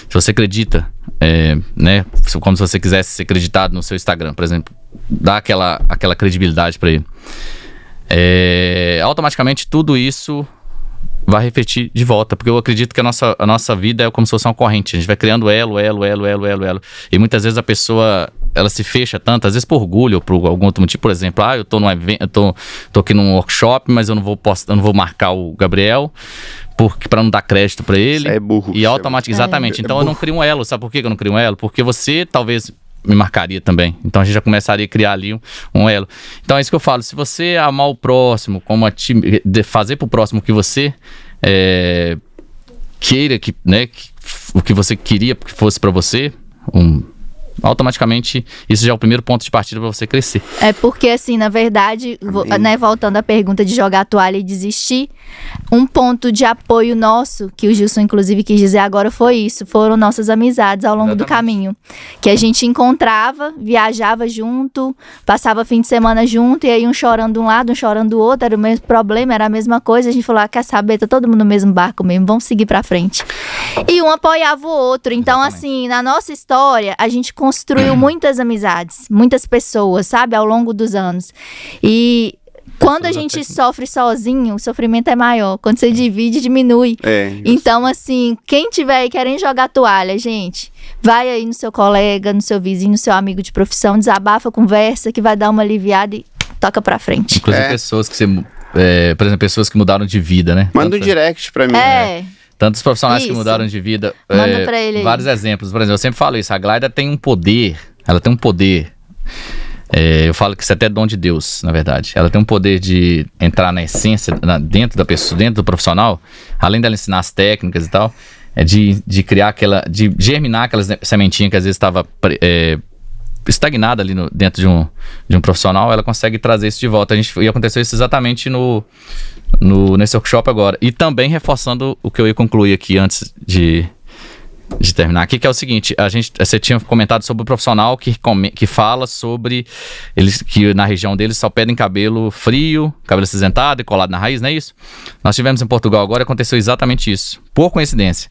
se você acredita, né, como se você quisesse ser acreditado no seu Instagram, por exemplo, dá aquela credibilidade para ele, automaticamente tudo isso vai refletir de volta, porque eu acredito que a nossa vida é como se fosse uma corrente, a gente vai criando elo, e muitas vezes a pessoa, ela se fecha tanto, às vezes por orgulho ou por algum outro motivo. Por exemplo, eu tô num evento, tô aqui num workshop, mas eu não vou marcar o Gabriel, para não dar crédito para ele. Isso é burro. E automaticamente, exatamente, então eu não crio um elo. Sabe por que eu não crio um elo? Porque você talvez me marcaria também. Então a gente já começaria a criar ali um elo. Então é isso que eu falo. Se você amar o próximo, fazer pro próximo o que você queira, o que você queria que fosse para você, automaticamente isso já é o primeiro ponto de partida para você crescer. É porque assim, na verdade, né, voltando à pergunta de jogar a toalha e desistir, um ponto de apoio nosso, que o Gilson inclusive quis dizer agora, foi isso, foram nossas amizades ao longo do caminho, que a gente encontrava, viajava junto, passava fim de semana junto, e aí um chorando de um lado, um chorando do outro, era o mesmo problema, era a mesma coisa, a gente falou, quer saber, tá todo mundo no mesmo barco mesmo, vamos seguir pra frente. E um apoiava o outro, então assim, na nossa história, a gente construiu muitas amizades, muitas pessoas, sabe, ao longo dos anos. E Quando a gente sofre sozinho, o sofrimento é maior. Quando você divide, diminui. Então, assim, quem tiver aí querendo jogar toalha, gente, vai aí no seu colega, no seu vizinho, no seu amigo de profissão, desabafa, conversa, que vai dar uma aliviada e toca pra frente. Inclusive pessoas que você... por exemplo, pessoas que mudaram de vida, né? Manda um direct pra mim. Tantos profissionais que mudaram de vida. Manda pra ele aí. Vários exemplos. Por exemplo, eu sempre falo isso. A Glayda tem um poder. Ela tem um poder. Eu falo que isso é até dom de Deus, na verdade. Ela tem um poder de entrar na essência, dentro da pessoa, dentro do profissional. Além dela ensinar as técnicas e tal. De criar de germinar aquelas sementinhas que às vezes estava estagnada ali dentro de um profissional. Ela consegue trazer isso de volta. E aconteceu isso exatamente nesse workshop agora. E também reforçando o que eu ia concluir aqui antes de terminar aqui, que é o seguinte: você tinha comentado sobre o profissional que fala sobre que na região deles só pedem cabelo frio, cabelo acinzentado e colado na raiz, não é isso? Nós tivemos em Portugal agora e aconteceu exatamente isso, por coincidência.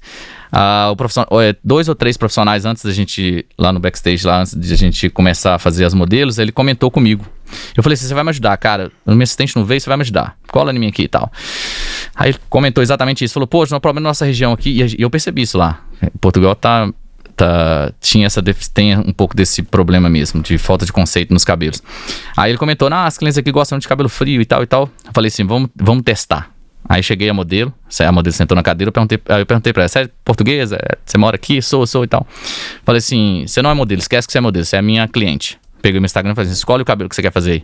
O profissional, 2 ou 3 profissionais antes da gente, lá no backstage, lá antes de a gente começar a fazer as modelos, ele comentou comigo. Eu falei assim: você vai me ajudar, cara, o meu assistente não veio, você vai me ajudar, cola em mim aqui e tal. Aí ele comentou exatamente isso, falou: pô, não é um problema na nossa região aqui, e eu percebi isso lá. Portugal tem um pouco desse problema mesmo, de falta de conceito nos cabelos. Aí ele comentou: as clientes aqui gostam de cabelo frio e tal e tal. Eu falei assim: vamos testar. Aí cheguei a modelo sentou na cadeira, eu perguntei pra ela: você é portuguesa? Você mora aqui? Sou e tal. Falei assim: você não é modelo, esquece que você é modelo, você é minha cliente. Peguei meu Instagram e falei assim: escolhe o cabelo que você quer fazer aí.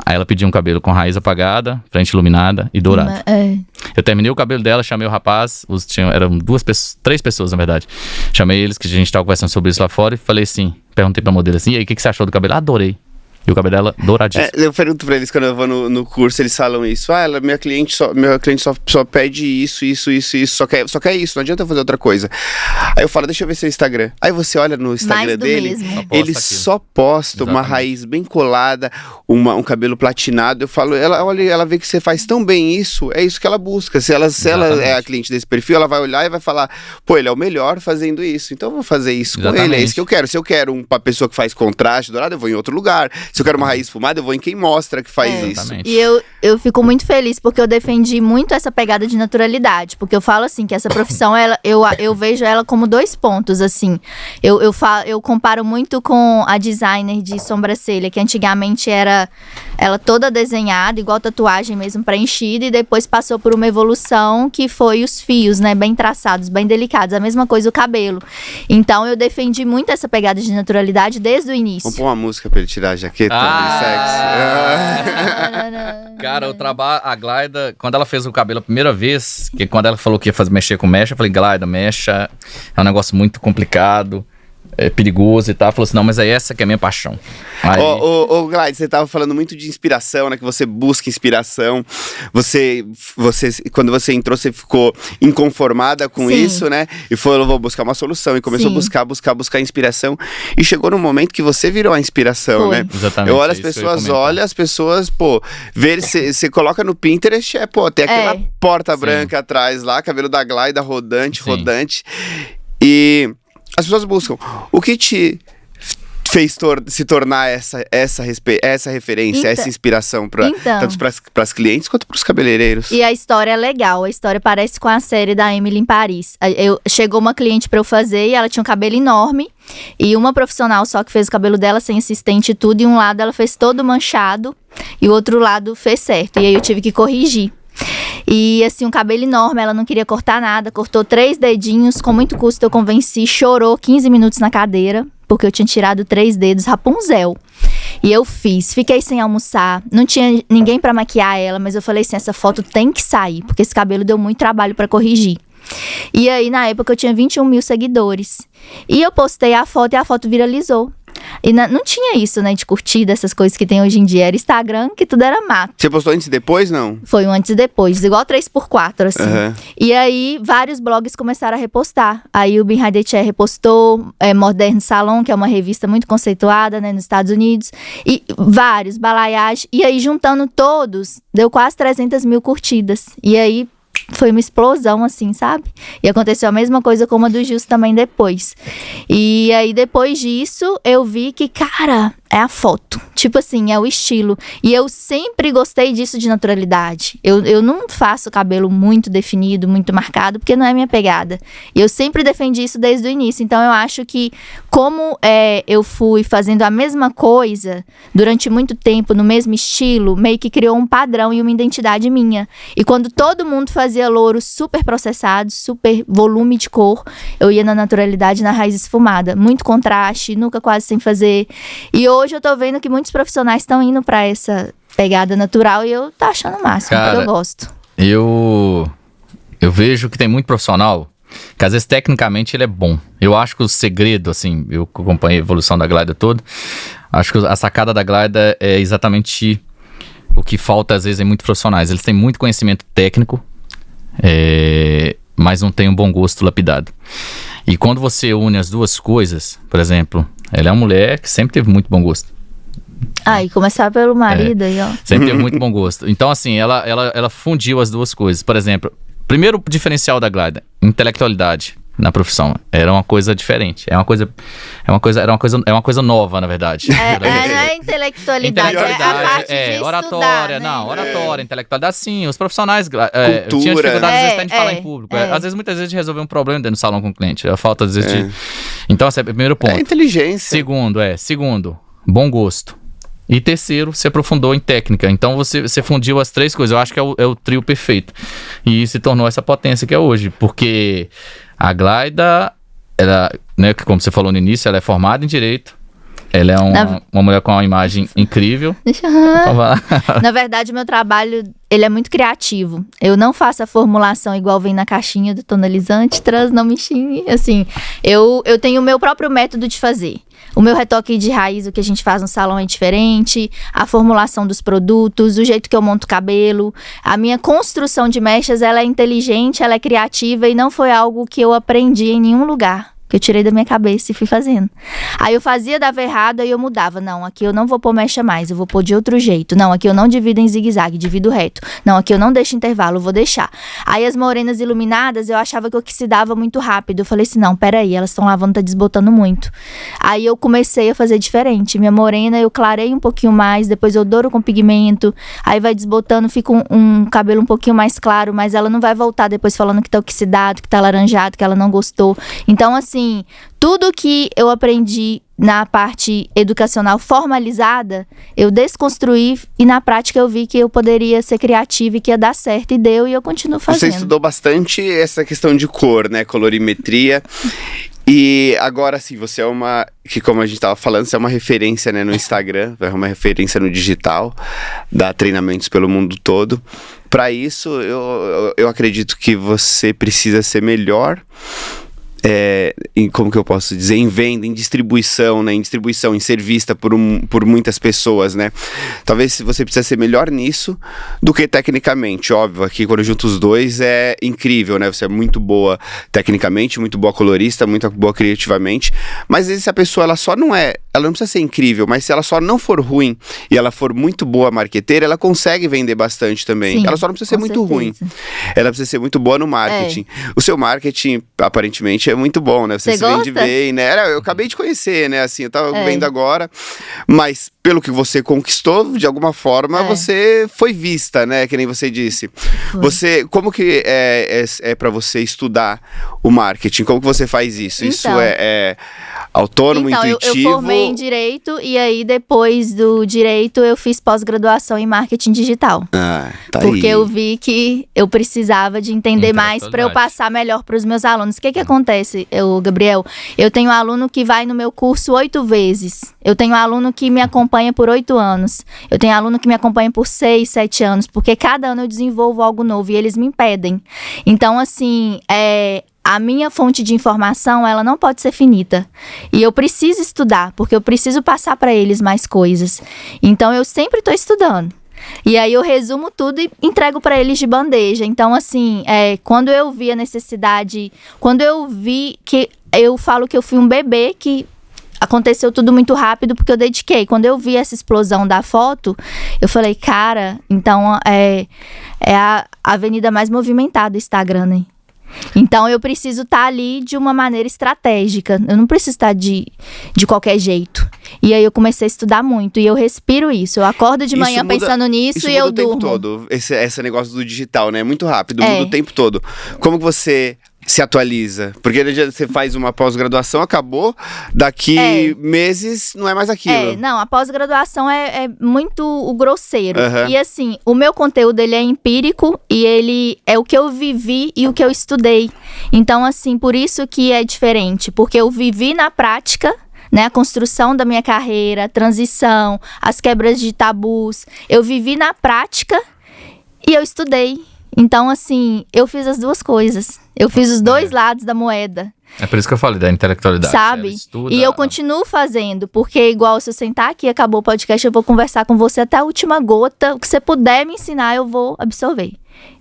Aí ela pediu um cabelo com raiz apagada, frente iluminada e dourado. Eu terminei o cabelo dela, chamei o rapaz, eram 3 pessoas na verdade. Chamei eles, que a gente tava conversando sobre isso lá fora, e falei assim, perguntei pra modelo assim: e aí, o que você achou do cabelo? Adorei. E o cabelo dela douradíssimo. Eu pergunto pra eles quando eu vou no curso, eles falam isso: minha cliente só pede isso, só quer isso, não adianta eu fazer outra coisa. Aí eu falo: deixa eu ver seu Instagram. Aí você olha no Instagram dele, ele só posta uma raiz bem colada, um cabelo platinado. Eu falo: ela vê que você faz tão bem isso, é isso que ela busca. Se ela é a cliente desse perfil, ela vai olhar e vai falar: pô, ele é o melhor fazendo isso, então eu vou fazer isso com ele, é isso que eu quero. Se eu quero uma pessoa que faz contraste dourado, eu vou em outro lugar. Se eu quero uma raiz fumada, eu vou em quem mostra que faz isso. E eu fico muito feliz porque eu defendi muito essa pegada de naturalidade. Porque eu falo assim, que essa profissão, eu vejo ela como 2 pontos, assim. Eu comparo muito com a designer de sobrancelha, que antigamente era ela toda desenhada, igual tatuagem mesmo, preenchida, e depois passou por uma evolução que foi os fios, né, bem traçados, bem delicados. A mesma coisa o cabelo. Então eu defendi muito essa pegada de naturalidade desde o início. Vamos pôr uma música pra ele tirar a jaqueta sexy. Cara, a Glayda, quando ela fez o cabelo a primeira vez, que quando ela falou que ia mexer com mecha, eu falei: Glayda, mecha é um negócio muito complicado, é perigoso e tal. Falou assim: não, mas é essa que é a minha paixão. Ô, Glayda, você tava falando muito de inspiração, né? Que você busca inspiração. Você, quando você entrou, você ficou inconformada com isso, né? E falou: vou buscar uma solução. E começou a buscar inspiração. E chegou num momento que você virou a inspiração, né? Exatamente. Eu olho as pessoas, pô, você coloca no Pinterest, tem aquela porta branca atrás lá, cabelo da Glayda rodante. E as pessoas buscam. O que te fez se tornar essa referência, essa inspiração tanto para as clientes quanto para os cabeleireiros? E a história é legal. A história parece com a série da Emily em Paris. Chegou uma cliente para eu fazer e ela tinha um cabelo enorme. E uma profissional só que fez o cabelo dela sem assistente e tudo. E um lado ela fez todo manchado e o outro lado fez certo. E aí eu tive que corrigir. E assim, um cabelo enorme, ela não queria cortar nada, cortou 3 dedinhos, com muito custo eu convenci, chorou 15 minutos na cadeira, porque eu tinha tirado 3 dedos, Rapunzel. E eu fiquei sem almoçar, não tinha ninguém pra maquiar ela, mas eu falei assim: essa foto tem que sair, porque esse cabelo deu muito trabalho pra corrigir. E aí, na época, eu tinha 21 mil seguidores. E eu postei a foto e a foto viralizou. E não tinha isso, né, de curtida, essas coisas que tem hoje em dia. Era Instagram, que tudo era mato. Você postou antes e depois, não? Foi um antes e depois, igual 3x4, assim. E aí, vários blogs começaram a repostar. Aí o Bin Hadetia repostou, Modern Salon, que é uma revista muito conceituada, né, nos Estados Unidos. E vários, Balayage. E aí, juntando todos, deu quase 300 mil curtidas. E aí, foi uma explosão, assim, sabe? E aconteceu a mesma coisa com a do Gilson também depois. E aí, depois disso, eu vi que, cara, é a foto. Tipo assim, é o estilo. E eu sempre gostei disso de naturalidade. Eu não faço cabelo muito definido, muito marcado, porque não é minha pegada. E eu sempre defendi isso desde o início. Então, eu acho que, como eu fui fazendo a mesma coisa durante muito tempo, no mesmo estilo, meio que criou um padrão e uma identidade minha. E quando todo mundo fazia louros super processados, super volume de cor, eu ia na naturalidade, na raiz esfumada. Muito contraste, nunca quase sem fazer. E hoje eu tô vendo que muitos profissionais estão indo pra essa pegada natural e eu tô achando o máximo, Cara, porque eu gosto. Eu vejo que tem muito profissional que às vezes tecnicamente ele é bom. Eu acho que o segredo, assim, eu acompanhei a evolução da Glyda toda, acho que a sacada da Glyda é exatamente o que falta às vezes em muitos profissionais. Eles têm muito conhecimento técnico, mas não têm um bom gosto lapidado. E quando você une as duas coisas, por exemplo, ela é uma mulher que sempre teve muito bom gosto. E começar pelo marido aí, ó. Sempre teve muito bom gosto. Então, assim, ela fundiu as duas coisas. Por exemplo, primeiro diferencial da Glyda, intelectualidade na profissão. Era uma coisa diferente. Era uma coisa nova, na verdade. Não é intelectualidade, é a parte de oratória, estudar, né? Oratória, intelectualidade, sim. Os profissionais Cultura. tinham dificuldade, às vezes, até de falar em público. Às vezes, muitas vezes, de resolver um problema dentro do salão com o cliente. A falta, às vezes, de... Então, esse é o primeiro ponto. Inteligência. Segundo, bom gosto. E terceiro, se aprofundou em técnica. Então você fundiu as três coisas. Eu acho que é o trio perfeito. E se tornou essa potência que é hoje. Porque a Glyda, ela, né, como você falou no início, ela é formada em Direito. Ela é uma mulher com uma imagem incrível. Na verdade, o meu trabalho, ele é muito criativo. Eu não faço a formulação igual vem na caixinha do tonalizante, não me xingue. Assim, eu tenho o meu próprio método de fazer. O meu retoque de raiz, o que a gente faz no salão é diferente, a formulação dos produtos, o jeito que eu monto o cabelo, a minha construção de mechas, ela é inteligente, ela é criativa e não foi algo que eu aprendi em nenhum lugar. Que eu tirei da minha cabeça e fui fazendo. Aí eu fazia, dava errado, aí eu mudava. Não, aqui eu não vou pôr mecha mais, eu vou pôr de outro jeito. Não, aqui eu não divido em zigue-zague, divido reto. Não, aqui eu não deixo intervalo, eu vou deixar. Aí as morenas iluminadas, eu achava que oxidava muito rápido. Eu falei assim, não, peraí, elas estão lavando, tá desbotando muito. Aí eu comecei a fazer diferente. Minha morena, eu clarei um pouquinho mais, depois eu douro com pigmento, aí vai desbotando, fica um cabelo um pouquinho mais claro, mas ela não vai voltar depois falando que tá oxidado, que tá laranjado, que ela não gostou. Então, assim, tudo que eu aprendi na parte educacional formalizada, eu desconstruí e na prática eu vi que eu poderia ser criativa e que ia dar certo, e deu, e eu continuo fazendo. Você estudou bastante essa questão de cor, né, colorimetria, e agora sim, você é que como a gente estava falando, você é uma referência, né, no Instagram, é uma referência no digital, dá treinamentos pelo mundo todo. Para isso, eu acredito que você precisa ser melhor, como que eu posso dizer, em venda, em distribuição, né? Em ser vista por muitas pessoas, né? Talvez você precisa ser melhor nisso do que tecnicamente. Óbvio, aqui quando junto os dois é incrível, né? Você é muito boa tecnicamente, muito boa colorista, muito boa criativamente, mas às vezes a pessoa, ela não precisa ser incrível, mas se ela só não for ruim e ela for muito boa marqueteira, ela consegue vender bastante também. Sim, ela só não precisa ser muito ruim. Ela precisa ser muito boa no marketing. O seu marketing, aparentemente, é muito bom, né? Você se vende bem, né? Eu acabei de conhecer, né? Assim, eu tava vendo agora, mas pelo que você conquistou, de alguma forma, você foi vista, né? Que nem você disse. Como que é para você estudar o marketing? Como que você faz isso? Isso é autônomo, intuitivo? Eu formei em Direito e aí depois do Direito eu fiz pós-graduação em Marketing Digital. Porque eu vi que eu precisava de entender mais para eu passar melhor para os meus alunos. O que acontece, Gabriel? Eu tenho um aluno que vai no meu curso 8 vezes. Eu tenho um aluno que me acompanha por 8 anos. Eu tenho um aluno que me acompanha por 6, 7 anos. Porque cada ano eu desenvolvo algo novo e eles me impedem. Então, assim, a minha fonte de informação, ela não pode ser finita. E eu preciso estudar, porque eu preciso passar para eles mais coisas. Então, eu sempre estou estudando. E aí, eu resumo tudo e entrego para eles de bandeja. Então, assim, quando eu vi a necessidade... Quando eu vi que... Eu falo que eu fui um bebê que aconteceu tudo muito rápido porque eu dediquei. Quando eu vi essa explosão da foto, eu falei, cara, então é a avenida mais movimentada do Instagram, né? Então eu preciso estar ali de uma maneira estratégica. Eu não preciso estar de qualquer jeito. E aí eu comecei a estudar muito. E eu respiro isso. Eu acordo de manhã pensando nisso e eu durmo. Isso muda o tempo todo. Esse negócio do digital, né? Muito rápido, muda o tempo todo. Como que você se atualiza? Porque você faz uma pós-graduação, acabou, daqui meses não é mais aquilo. Não, a pós-graduação é muito o grosseiro. E assim, o meu conteúdo, ele é empírico e ele é o que eu vivi e o que eu estudei. Então, assim, por isso que é diferente, porque eu vivi na prática, né, a construção da minha carreira, a transição, as quebras de tabus. Eu vivi na prática e eu estudei. Então, assim, eu fiz as duas coisas. Eu fiz os dois lados da moeda. É por isso que eu falei da intelectualidade. Sabe? E eu continuo fazendo, porque igual se eu sentar aqui e acabou o podcast, eu vou conversar com você até a última gota. O que você puder me ensinar, eu vou absorver.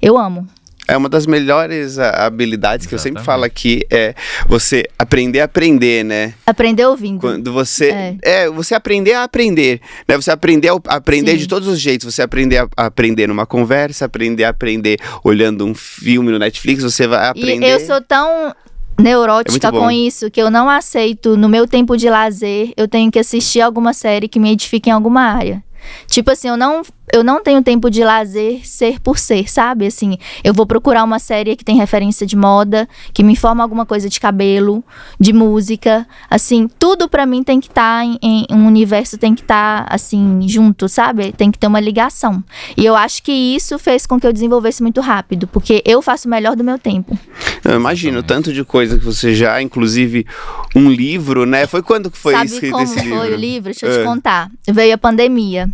Eu amo. É uma das melhores habilidades que eu sempre falo aqui, é você aprender a aprender, né? Aprender ouvindo. Quando você... você aprender a aprender, né? Você aprender a aprender de todos os jeitos. Você aprender a aprender numa conversa, aprender a aprender olhando um filme no Netflix, você vai aprender... E eu sou tão neurótica com isso, que eu não aceito, no meu tempo de lazer, eu tenho que assistir alguma série que me edifique em alguma área. Tipo assim, eu não tenho tempo de lazer ser por ser, sabe? Assim, eu vou procurar uma série que tem referência de moda, que me informa alguma coisa de cabelo, de música. Assim, tudo pra mim tem que estar em um universo, tem que estar, assim, junto, sabe? Tem que ter uma ligação. E eu acho que isso fez com que eu desenvolvesse muito rápido, porque eu faço o melhor do meu tempo. Eu imagino, tanto de coisa que você já, inclusive, um livro, né? Foi quando que foi escrito esse livro? Sabe como foi o livro? Deixa eu te contar. Veio a pandemia.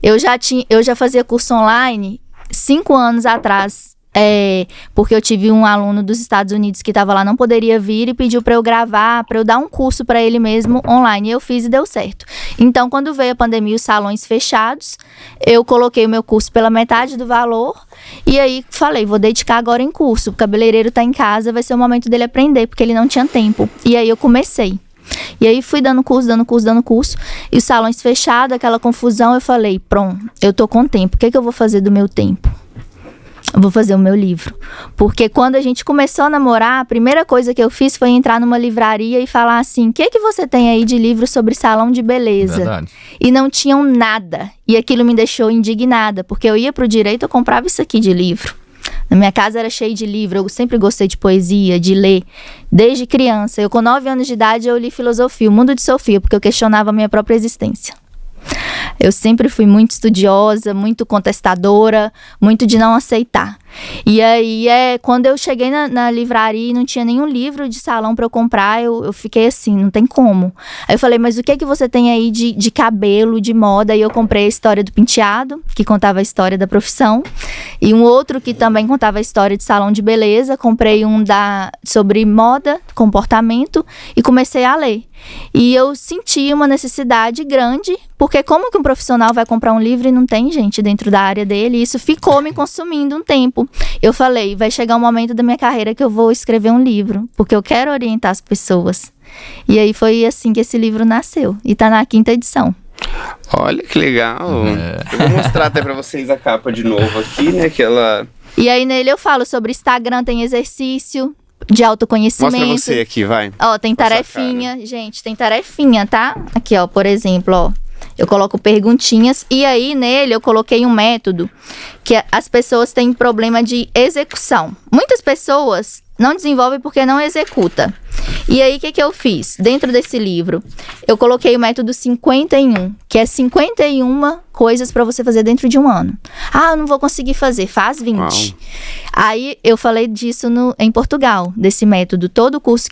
Eu já fazia curso online 5 anos atrás, porque eu tive um aluno dos Estados Unidos que estava lá, não poderia vir e pediu para eu gravar, para eu dar um curso para ele mesmo online. E eu fiz e deu certo. Então, quando veio a pandemia, os salões fechados, eu coloquei o meu curso pela metade do valor e aí falei, vou dedicar agora em curso. O cabeleireiro tá em casa, vai ser o momento dele aprender, porque ele não tinha tempo. E aí eu comecei. E aí fui dando curso, e os salões fechados, aquela confusão, eu falei, pronto, eu tô com tempo, o que eu vou fazer do meu tempo? Eu vou fazer o meu livro. Porque quando a gente começou a namorar, a primeira coisa que eu fiz foi entrar numa livraria e falar assim, o que você tem aí de livro sobre salão de beleza? Verdade. E não tinham nada, e aquilo me deixou indignada, porque eu ia pro direito, eu comprava isso aqui de livro. Na minha casa era cheio de livro, eu sempre gostei de poesia, de ler, desde criança. Eu com 9 anos de idade eu li filosofia, o mundo de Sofia, porque eu questionava a minha própria existência. Eu sempre fui muito estudiosa, muito contestadora, muito de não aceitar. E aí, quando eu cheguei na livraria e não tinha nenhum livro de salão para eu comprar, eu fiquei assim, não tem como. Aí eu falei, mas o que é que você tem aí de cabelo, de moda? E eu comprei a história do penteado, que contava a história da profissão, e um outro que também contava a história de salão de beleza. Comprei um sobre moda, comportamento, e comecei a ler. E eu senti uma necessidade grande, porque como que um profissional vai comprar um livro e não tem gente dentro da área dele? E isso ficou me consumindo um tempo. Eu falei, vai chegar um momento da minha carreira que eu vou escrever um livro, porque eu quero orientar as pessoas. E aí foi assim que esse livro nasceu, e tá na 5ª edição. Olha que legal. Eu vou mostrar até pra vocês a capa de novo aqui, né, que ela... E aí nele eu falo sobre Instagram, tem exercício de autoconhecimento. Mostra você aqui, vai. Ó, tem tarefinha, gente, tem tarefinha, tá? Aqui, ó, por exemplo, ó. Eu coloco perguntinhas e aí nele eu coloquei um método que as pessoas têm problema de execução. Muitas pessoas não desenvolvem porque não executa. E aí, o que eu fiz? Dentro desse livro, eu coloquei o método 51, que é 51 coisas para você fazer dentro de um ano. Ah, eu não vou conseguir fazer, faz 20. Uau. Aí, eu falei disso em Portugal, desse método. Todo o curso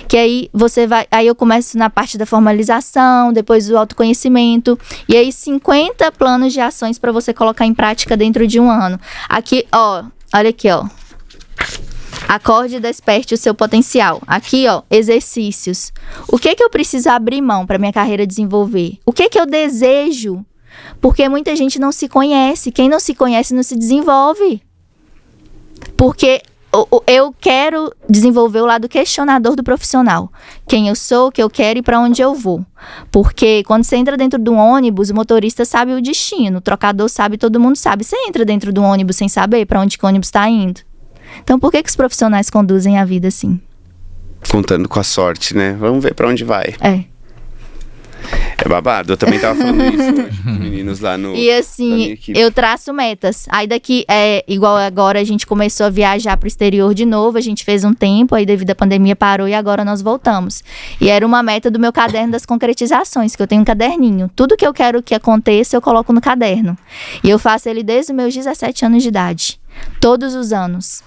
que aí você vai... Aí eu começo na parte da formalização, depois do autoconhecimento. E aí, 50 planos de ações para você colocar em prática dentro de um ano. Aqui, ó, olha aqui, ó. Acorde e desperte o seu potencial. Aqui, ó, exercícios. O que eu preciso abrir mão para minha carreira desenvolver? O que eu desejo? Porque muita gente não se conhece. Quem não se conhece não se desenvolve. Porque eu quero desenvolver o lado questionador do profissional. Quem eu sou, o que eu quero e para onde eu vou. Porque quando você entra dentro de um ônibus, o motorista sabe o destino, o trocador sabe, todo mundo sabe. Você entra dentro de um ônibus sem saber para onde que o ônibus está indo. Então, por que os profissionais conduzem a vida assim? Contando com a sorte, né? Vamos ver pra onde vai. É babado. Eu também tava falando isso hoje com os meninos lá no... E assim, eu traço metas. Aí daqui, igual agora a gente começou a viajar pro exterior de novo, a gente fez um tempo, aí devido à pandemia parou e agora nós voltamos. E era uma meta do meu caderno das concretizações, que eu tenho um caderninho. Tudo que eu quero que aconteça, eu coloco no caderno. E eu faço ele desde os meus 17 anos de idade. Todos os anos.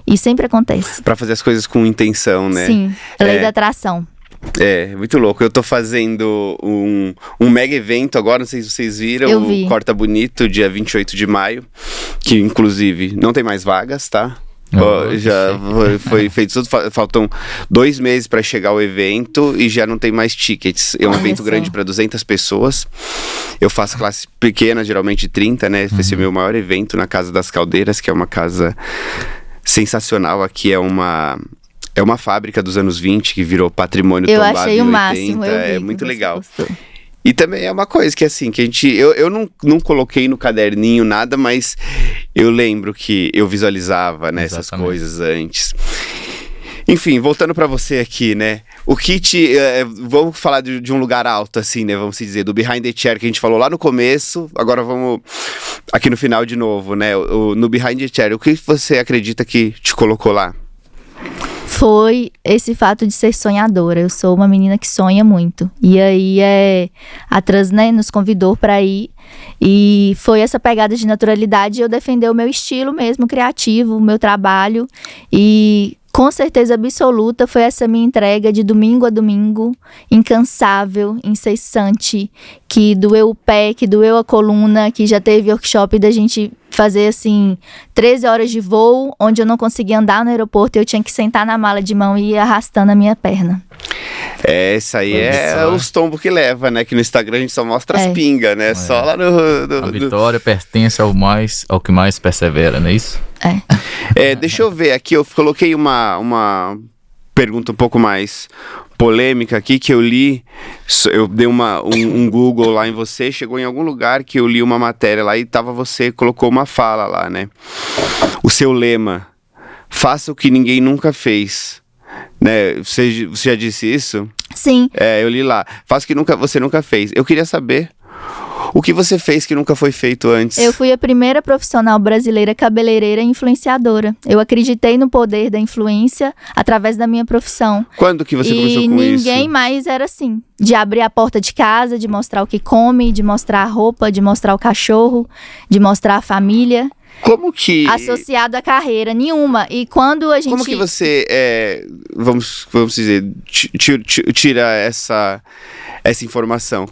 E sempre acontece. Pra fazer as coisas com intenção, né? Sim, lei da atração. É, muito louco. Eu tô fazendo um mega evento agora, não sei se vocês viram. Eu vi. O Corta Bonito, dia 28 de maio. Que, inclusive, não tem mais vagas, tá? Já foi feito tudo. Faltam 2 meses pra chegar o evento e já não tem mais tickets. É um evento grande pra 200 pessoas. Eu faço classe pequena, geralmente de 30, né? Vai ser meu maior evento na Casa das Caldeiras, que é uma casa sensacional. Aqui é uma fábrica dos anos 20 que virou patrimônio tombado em 80. Eu achei o máximo, é muito legal. E também é uma coisa que assim, que a gente... Eu não coloquei no caderninho nada, mas eu lembro que eu visualizava, né, essas coisas antes. Enfim, voltando pra você aqui, né? O kit, vamos falar de um lugar alto, assim, né? Vamos dizer, do Behind the Chair que a gente falou lá no começo. Agora vamos aqui no final de novo, né? No Behind the Chair, o que você acredita que te colocou lá? Foi esse fato de ser sonhadora. Eu sou uma menina que sonha muito. E aí a Trans, né, nos convidou para ir. E foi essa pegada de naturalidade. Eu defender o meu estilo mesmo, criativo, o meu trabalho. E com certeza absoluta foi essa minha entrega de domingo a domingo, incansável, incessante, que doeu o pé, que doeu a coluna, que já teve workshop da gente fazer assim 13 horas de voo, onde eu não conseguia andar no aeroporto, eu tinha que sentar na mala de mão e ir arrastando a minha perna. Isso aí os tombos que leva, né? Que no Instagram a gente só mostra as pingas, né? Só lá no... A vitória pertence ao que mais persevera, não é isso? Deixa eu ver aqui, eu coloquei uma pergunta um pouco mais polêmica aqui, que eu li, eu dei um Google lá em você, chegou em algum lugar que eu li uma matéria lá e você colocou uma fala lá, né? O seu lema, faça o que ninguém nunca fez, né? Você já disse isso? Sim. Eu li lá, faça o que você nunca fez. Eu queria saber o que você fez que nunca foi feito antes. Eu fui a primeira profissional brasileira cabeleireira e influenciadora. Eu acreditei no poder da influência através da minha profissão. Quando que você começou com isso? E ninguém mais era assim. De abrir a porta de casa, de mostrar o que come, de mostrar a roupa, de mostrar o cachorro, de mostrar a família. Como que... Associado à carreira, nenhuma. E quando a gente... Como que você, vamos dizer, tira essa informação?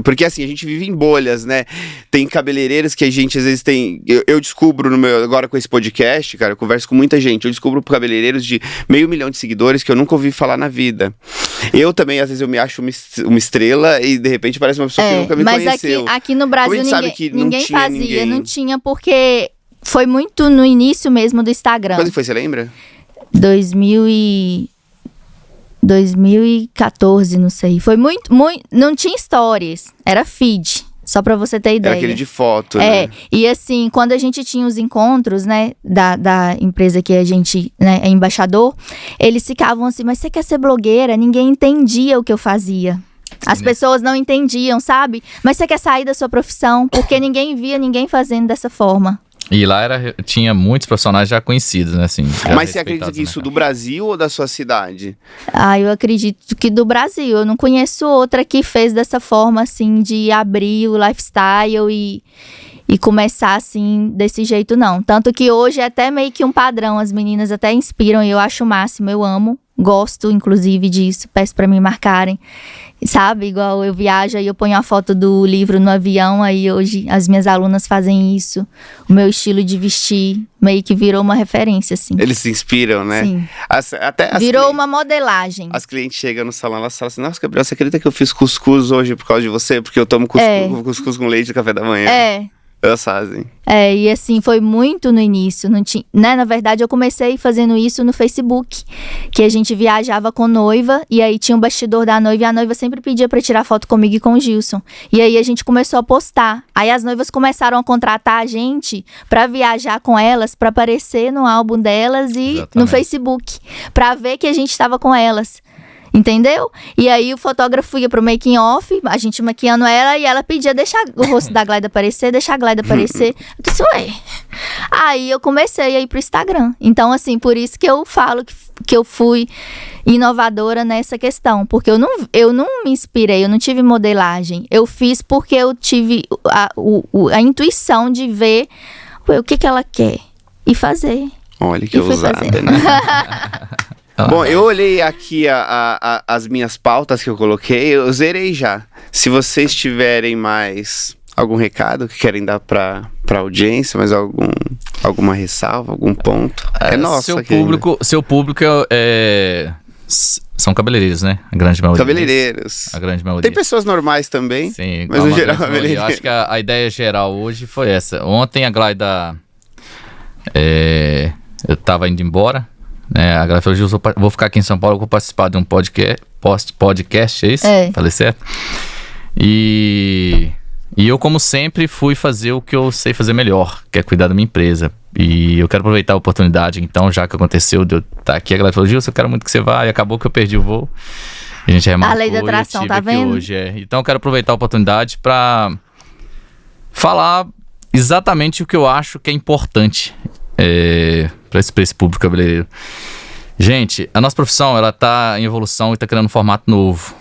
Porque assim, a gente vive em bolhas, né? Tem cabeleireiros que a gente às vezes tem... Eu descubro agora com esse podcast, cara, eu converso com muita gente, eu descubro cabeleireiros de 500 mil de seguidores que eu nunca ouvi falar na vida. Eu também, às vezes, eu me acho uma estrela e de repente parece uma pessoa que nunca me conheceu. Mas aqui no Brasil ninguém fazia, ninguém. Não tinha porque... Foi muito no início mesmo do Instagram. Quando foi, você lembra? 2014, não sei. Foi muito... Não tinha stories, era feed. Só pra você ter ideia. Era aquele de foto, né? E assim, quando a gente tinha os encontros, né, da empresa que a gente, né, é embaixador, eles ficavam assim, mas você quer ser blogueira? Ninguém entendia o que eu fazia. As pessoas não entendiam, sabe? Mas você quer sair da sua profissão? Porque ninguém via ninguém fazendo dessa forma. E lá tinha muitos profissionais já conhecidos, né? Assim, mas você acredita que isso do Brasil ou da sua cidade? Eu acredito que do Brasil. Eu não conheço outra que fez dessa forma, assim, de abrir o lifestyle e começar, assim, desse jeito, não. Tanto que hoje é até meio que um padrão. As meninas até inspiram e eu acho o máximo, eu amo. Gosto, inclusive, disso. Peço pra me marcarem. Sabe, igual eu viajo e eu ponho a foto do livro no avião, aí hoje as minhas alunas fazem isso. O meu estilo de vestir meio que virou uma referência, assim. Eles se inspiram, né? Sim. Virou uma modelagem. As clientes chegam no salão, elas falam assim, nossa, Gabriel, você acredita que eu fiz cuscuz hoje por causa de você? Porque eu tomo cuscuz com leite no café da manhã. Elas fazem. E assim, foi muito no início, não tinha, né? Na verdade, eu comecei fazendo isso no Facebook, que a gente viajava com noiva, e aí tinha um bastidor da noiva, e a noiva sempre pedia pra tirar foto comigo e com o Gilson. E aí a gente começou a postar. Aí as noivas começaram a contratar a gente pra viajar com elas, pra aparecer no álbum delas e Exatamente. no Facebook, pra ver que a gente tava com elas. Entendeu? E aí o fotógrafo ia pro making off, a gente maquiando ela, e ela pedia deixar o rosto da Glayda aparecer, deixar a Glayda aparecer. Eu disse, ué. Aí eu comecei a ir pro Instagram. Então, assim, por isso que eu falo que eu fui inovadora nessa questão. Porque eu não me inspirei, eu não tive modelagem. Eu fiz porque eu tive a intuição de ver o que ela quer e fazer. Olha que E fui ousada, fazer. né? Bom, eu olhei aqui as minhas pautas que eu coloquei, eu zerei já. Se vocês tiverem mais algum recado que querem dar pra audiência, mais alguma ressalva, algum ponto, é nosso seu aqui. Seu público são cabeleireiros, né? A grande maioria. Cabeleireiros. A grande maioria. Tem pessoas normais também, Sim, mas no geral eu cabeleireiro. acho que a ideia geral hoje foi essa. Ontem a Glayda, eu tava indo embora, né? A Glayda falou, Gil, vou ficar aqui em São Paulo, vou participar de um podcast, é isso? Falei certo? E eu, como sempre, fui fazer o que eu sei fazer melhor, que é cuidar da minha empresa. E eu quero aproveitar a oportunidade, então, já que aconteceu de eu estar aqui, a galera falou, Gilson, eu quero muito que você vá, e acabou que eu perdi o voo. A gente remarcou. A lei da atração, tá vendo? Hoje, Então, eu quero aproveitar a oportunidade para falar exatamente o que eu acho que é importante para esse público cabeleireiro. Gente, a nossa profissão, ela tá em evolução e tá criando um formato novo.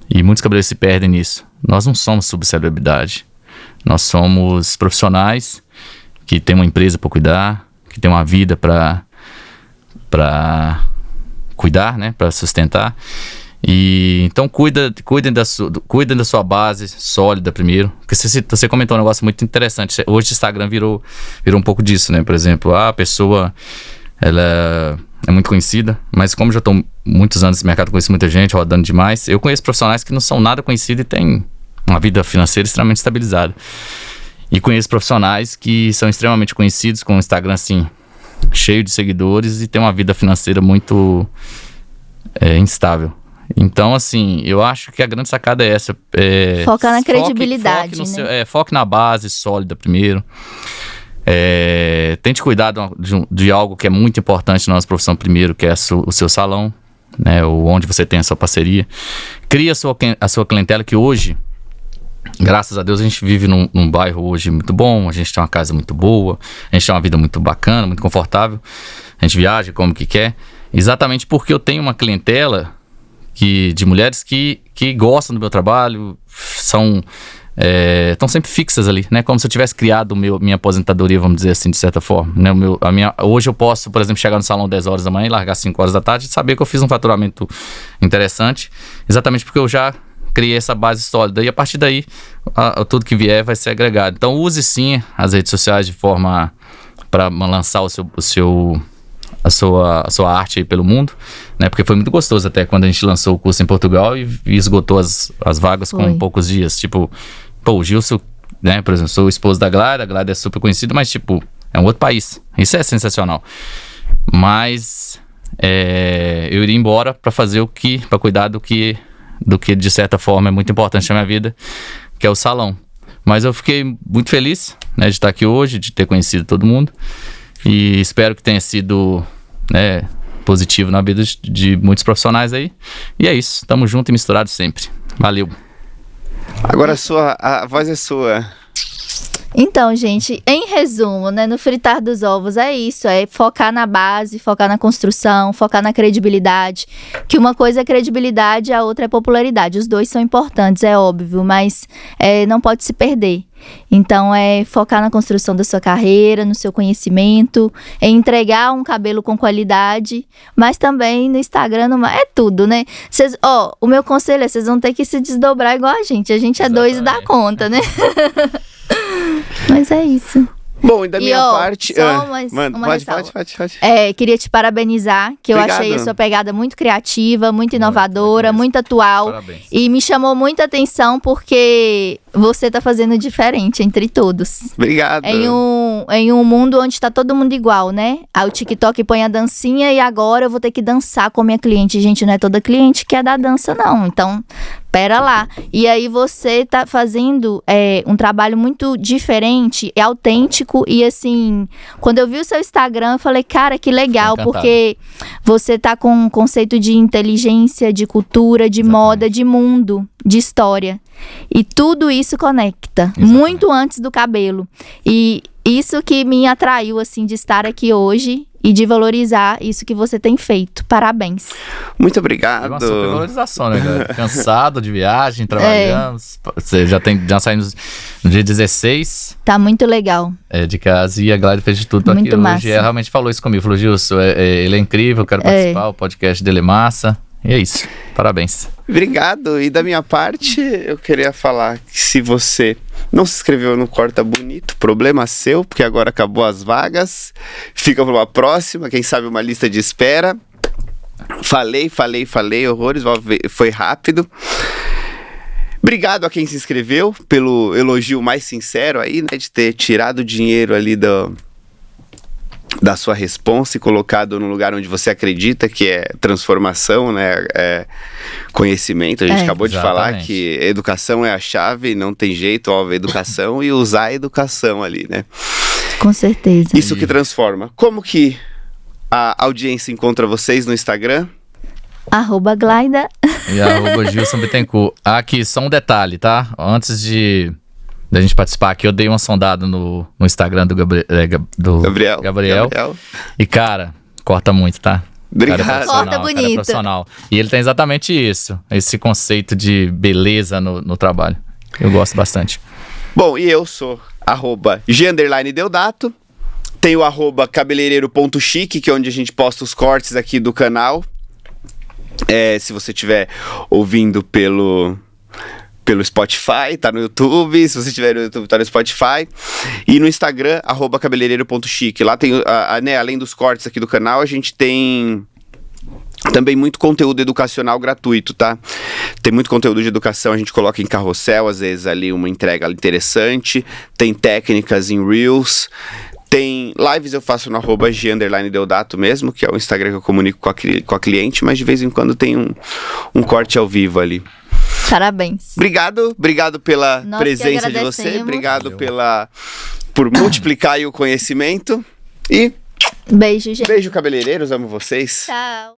E muitos cabeleireiros se perdem nisso. Nós não somos subcelebridade. Nós somos profissionais que têm uma empresa para cuidar, que têm uma vida para cuidar, né, para sustentar. E então cuidem da sua base sólida primeiro. Porque você comentou um negócio muito interessante. Hoje o Instagram virou um pouco disso, né? Por exemplo, a pessoa, ela é muito conhecida, mas como já estou muitos anos nesse mercado, conheço muita gente, rodando demais, eu conheço profissionais que não são nada conhecidos e têm uma vida financeira extremamente estabilizada. E conheço profissionais que são extremamente conhecidos, com um Instagram assim, cheio de seguidores, e tem uma vida financeira muito instável. Então, assim, eu acho que a grande sacada é essa. Focar na credibilidade, né? Foque na base sólida primeiro. Tente cuidar de algo que é muito importante na nossa profissão primeiro, que é o seu salão, né, onde você tem a sua parceria. Cria a sua clientela, que hoje, graças a Deus, a gente vive num bairro hoje muito bom, a gente tem uma casa muito boa, a gente tem uma vida muito bacana, muito confortável, a gente viaja como que quer, exatamente porque eu tenho uma clientela de mulheres que gostam do meu trabalho, estão sempre fixas ali, né? Como se eu tivesse criado minha aposentadoria, vamos dizer assim, de certa forma, né? Hoje eu posso, por exemplo, chegar no salão 10 horas da manhã e largar 5 horas da tarde e saber que eu fiz um faturamento interessante, exatamente porque eu já criei essa base sólida, e a partir daí tudo que vier vai ser agregado. Então use sim as redes sociais de forma para lançar a sua arte aí pelo mundo, né? Porque foi muito gostoso até quando a gente lançou o curso em Portugal e esgotou as vagas com poucos dias. Tipo, o Gilson, né? Por exemplo, sou o esposo da Glayda, a Glayda é super conhecida, mas tipo, é um outro país. Isso é sensacional. Mas eu iria embora para fazer para cuidar do que de certa forma é muito importante na minha vida, que é o salão. Mas eu fiquei muito feliz, né, de estar aqui hoje, de ter conhecido todo mundo. E espero que tenha sido, né, positivo na vida de muitos profissionais aí. E é isso, tamo junto e misturado sempre. Valeu. Agora a voz é sua. Então, gente, em resumo, né, no fritar dos ovos é isso, é focar na base, focar na construção, focar na credibilidade, que uma coisa é credibilidade, a outra é popularidade, os dois são importantes, é óbvio, mas não pode se perder. Então, focar na construção da sua carreira, no seu conhecimento, entregar um cabelo com qualidade, mas também no Instagram, é tudo, né? O meu conselho é, vocês vão ter que se desdobrar igual a gente é dois e dá conta, né? Mas é isso. Bom, e da minha ó, parte... só manda, uma pode. ressalva. Queria te parabenizar, que Obrigado. eu achei a sua pegada muito criativa, muito inovadora, mesmo. muito atual. Parabéns. E me chamou muita atenção porque você tá fazendo diferente entre todos. Obrigado. Em um mundo onde tá todo mundo igual, né? Aí o TikTok põe a dancinha e agora eu vou ter que dançar com a minha cliente. Gente, não é toda cliente que é da dança, não. Então, pera lá. E aí você tá fazendo um trabalho muito diferente, é autêntico. E assim, quando eu vi o seu Instagram, eu falei, cara, que legal. Tô encantado. Porque você tá com um conceito de inteligência, de cultura, de moda, de mundo, de história. E tudo isso conecta, muito antes do cabelo. E isso que me atraiu, assim, de estar aqui hoje e de valorizar isso que você tem feito. Parabéns. Muito É obrigado. uma super valorização, né, galera? Cansado de viagem, trabalhando. Você já saímos no dia 16 Tá muito legal. de casa e a Glória fez de tudo pra Muito aqui massa. hoje. E ela realmente falou isso comigo. Falou, Gilson, ele é incrível, eu quero participar, o podcast dele é massa. E é isso. Parabéns. Obrigado. E da minha parte, eu queria falar que se você não se inscreveu no Corta Bonito, problema seu, porque agora acabou as vagas. Fica para uma próxima, quem sabe uma lista de espera. Falei, horrores, foi rápido. Obrigado a quem se inscreveu pelo elogio mais sincero aí, né, de ter tirado o dinheiro ali da sua responsa e colocado no lugar onde você acredita, que é transformação, né? É conhecimento. A gente acabou de falar Exatamente. que educação é a chave, não tem jeito, ó, educação e usar a educação ali, né? Com certeza. Isso que transforma. Como que a audiência encontra vocês no Instagram? @Glaida. E @Gilson Bittencourt. Aqui, só um detalhe, tá? Antes da gente participar aqui, eu dei uma sondada no Instagram do Gabriel. E, cara, corta muito, tá? Obrigado. Cara é profissional, Corta cara é bonito. profissional. E ele tem exatamente isso, esse conceito de beleza no trabalho. Eu gosto bastante. Bom, e eu sou @G_Deodato. Tem o @cabeleireiro.chique, que é onde a gente posta os cortes aqui do canal. Se você estiver ouvindo pelo Spotify, tá no YouTube. Se você estiver no YouTube, tá no Spotify. E no Instagram, @cabeleireiro.chique. Lá tem, né, além dos cortes aqui do canal, a gente tem também muito conteúdo educacional gratuito, tá? Tem muito conteúdo de educação, a gente coloca em carrossel, às vezes ali uma entrega interessante. Tem técnicas em Reels. Tem lives, eu faço no @G_Deodato mesmo, que é o Instagram que eu comunico com a cliente, mas de vez em quando tem um corte ao vivo ali. Parabéns. Obrigado pela Nós que presença de agradecemos. você, obrigado por multiplicar aí o conhecimento. E Beijo, gente. beijo, cabeleireiros, amo vocês. Tchau.